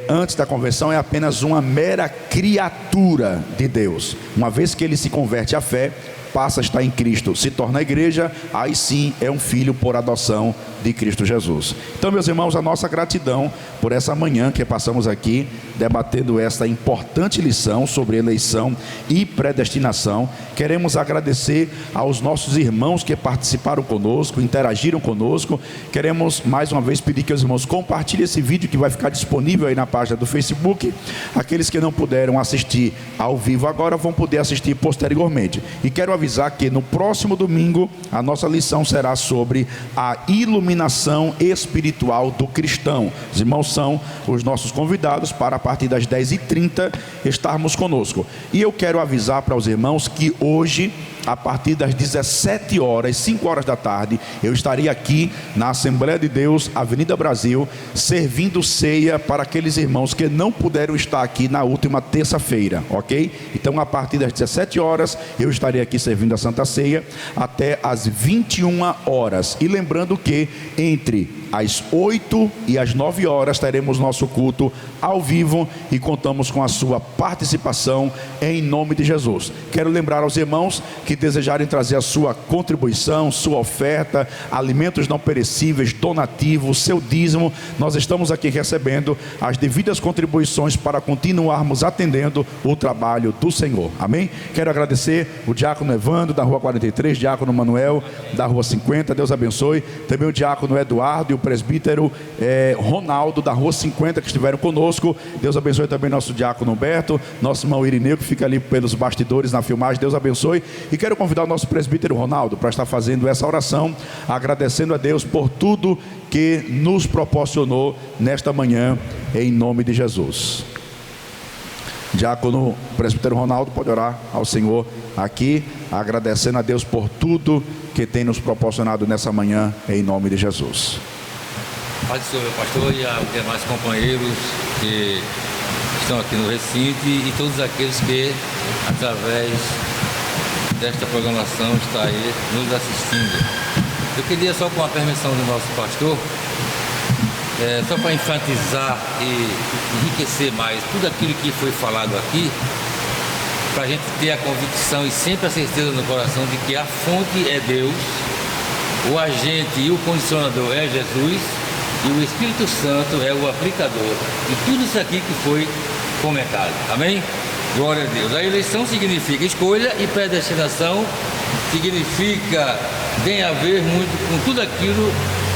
antes da conversão, é apenas uma mera criatura de Deus. Uma vez que ele se converte à fé, passa a estar em Cristo, se torna a igreja, aí sim é um filho por adoção de Cristo Jesus. Então, meus irmãos, a nossa gratidão por essa manhã que passamos aqui debatendo esta importante lição sobre eleição e predestinação. Queremos agradecer aos nossos irmãos que participaram conosco, interagiram conosco. Queremos mais uma vez pedir que os irmãos compartilhem esse vídeo que vai ficar disponível aí na página do Facebook. Aqueles que não puderam assistir ao vivo agora vão poder assistir posteriormente. E quero avisar que no próximo domingo a nossa lição será sobre a iluminação espiritual do cristão. Os irmãos são os nossos convidados para a partir das 10h30 estarmos conosco. E eu quero avisar para os irmãos que hoje, a partir das 17 horas, 5 horas da tarde, eu estarei aqui na Assembleia de Deus, Avenida Brasil, servindo ceia para aqueles irmãos que não puderam estar aqui na última terça-feira, ok? Então, a partir das 17 horas, eu estarei aqui servindo a Santa Ceia até as 21 horas. E lembrando que entre às 8 e às 9 horas teremos nosso culto ao vivo e contamos com a sua participação em nome de Jesus. Quero lembrar aos irmãos que desejarem trazer a sua contribuição, sua oferta, alimentos não perecíveis, donativo, seu dízimo, nós estamos aqui recebendo as devidas contribuições para continuarmos atendendo o trabalho do Senhor. Amém? Quero agradecer o diácono Evandro da Rua 43, diácono Manuel da Rua 50, Deus abençoe. Também o diácono Eduardo e o presbítero Ronaldo da Rua 50 que estiveram conosco. Deus abençoe também nosso diácono Humberto, nosso irmão Irineu que fica ali pelos bastidores na filmagem. Deus abençoe. E quero convidar o nosso presbítero Ronaldo para estar fazendo essa oração, agradecendo a Deus por tudo que nos proporcionou nesta manhã, em nome de Jesus. Diácono presbítero Ronaldo pode orar ao Senhor aqui, agradecendo a Deus por tudo que tem nos proporcionado nessa manhã, em nome de Jesus. Paz do Senhor, meu pastor, e aos demais companheiros que estão aqui no recinto e todos aqueles que, através desta programação, estão aí nos assistindo. Eu queria, só com a permissão do nosso pastor, só para enfatizar e enriquecer mais tudo aquilo que foi falado aqui, para a gente ter a convicção e sempre a certeza no coração de que a fonte é Deus, o agente e o condicionador é Jesus, e o Espírito Santo é o aplicador de tudo isso aqui que foi comentado. Amém? Glória a Deus. A eleição significa escolha e predestinação significa, tem a ver muito com tudo aquilo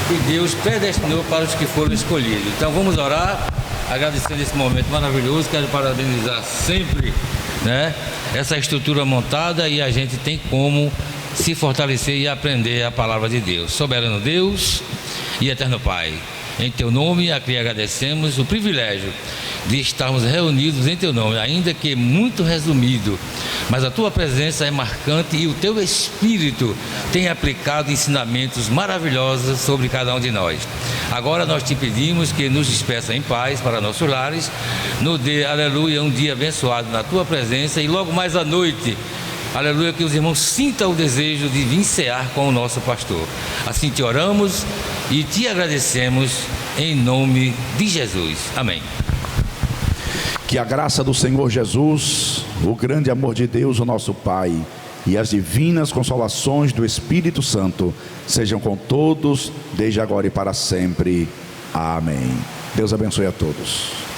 que Deus predestinou para os que foram escolhidos. Então vamos orar, agradecendo esse momento maravilhoso. Quero parabenizar sempre, né, essa estrutura montada, e a gente tem como se fortalecer e aprender a palavra de Deus. Soberano Deus e eterno Pai, em Teu nome aqui agradecemos o privilégio de estarmos reunidos em Teu nome, ainda que muito resumido, mas a Tua presença é marcante e o Teu Espírito tem aplicado ensinamentos maravilhosos sobre cada um de nós. Agora nós Te pedimos que nos despeça em paz para nossos lares, nos dê, aleluia, um dia abençoado na Tua presença e logo mais à noite, aleluia, que os irmãos sintam o desejo de vir cear com o nosso pastor. Assim Te oramos e Te agradecemos em nome de Jesus. Amém. Que a graça do Senhor Jesus, o grande amor de Deus, o nosso Pai, e as divinas consolações do Espírito Santo sejam com todos, desde agora e para sempre. Amém. Deus abençoe a todos.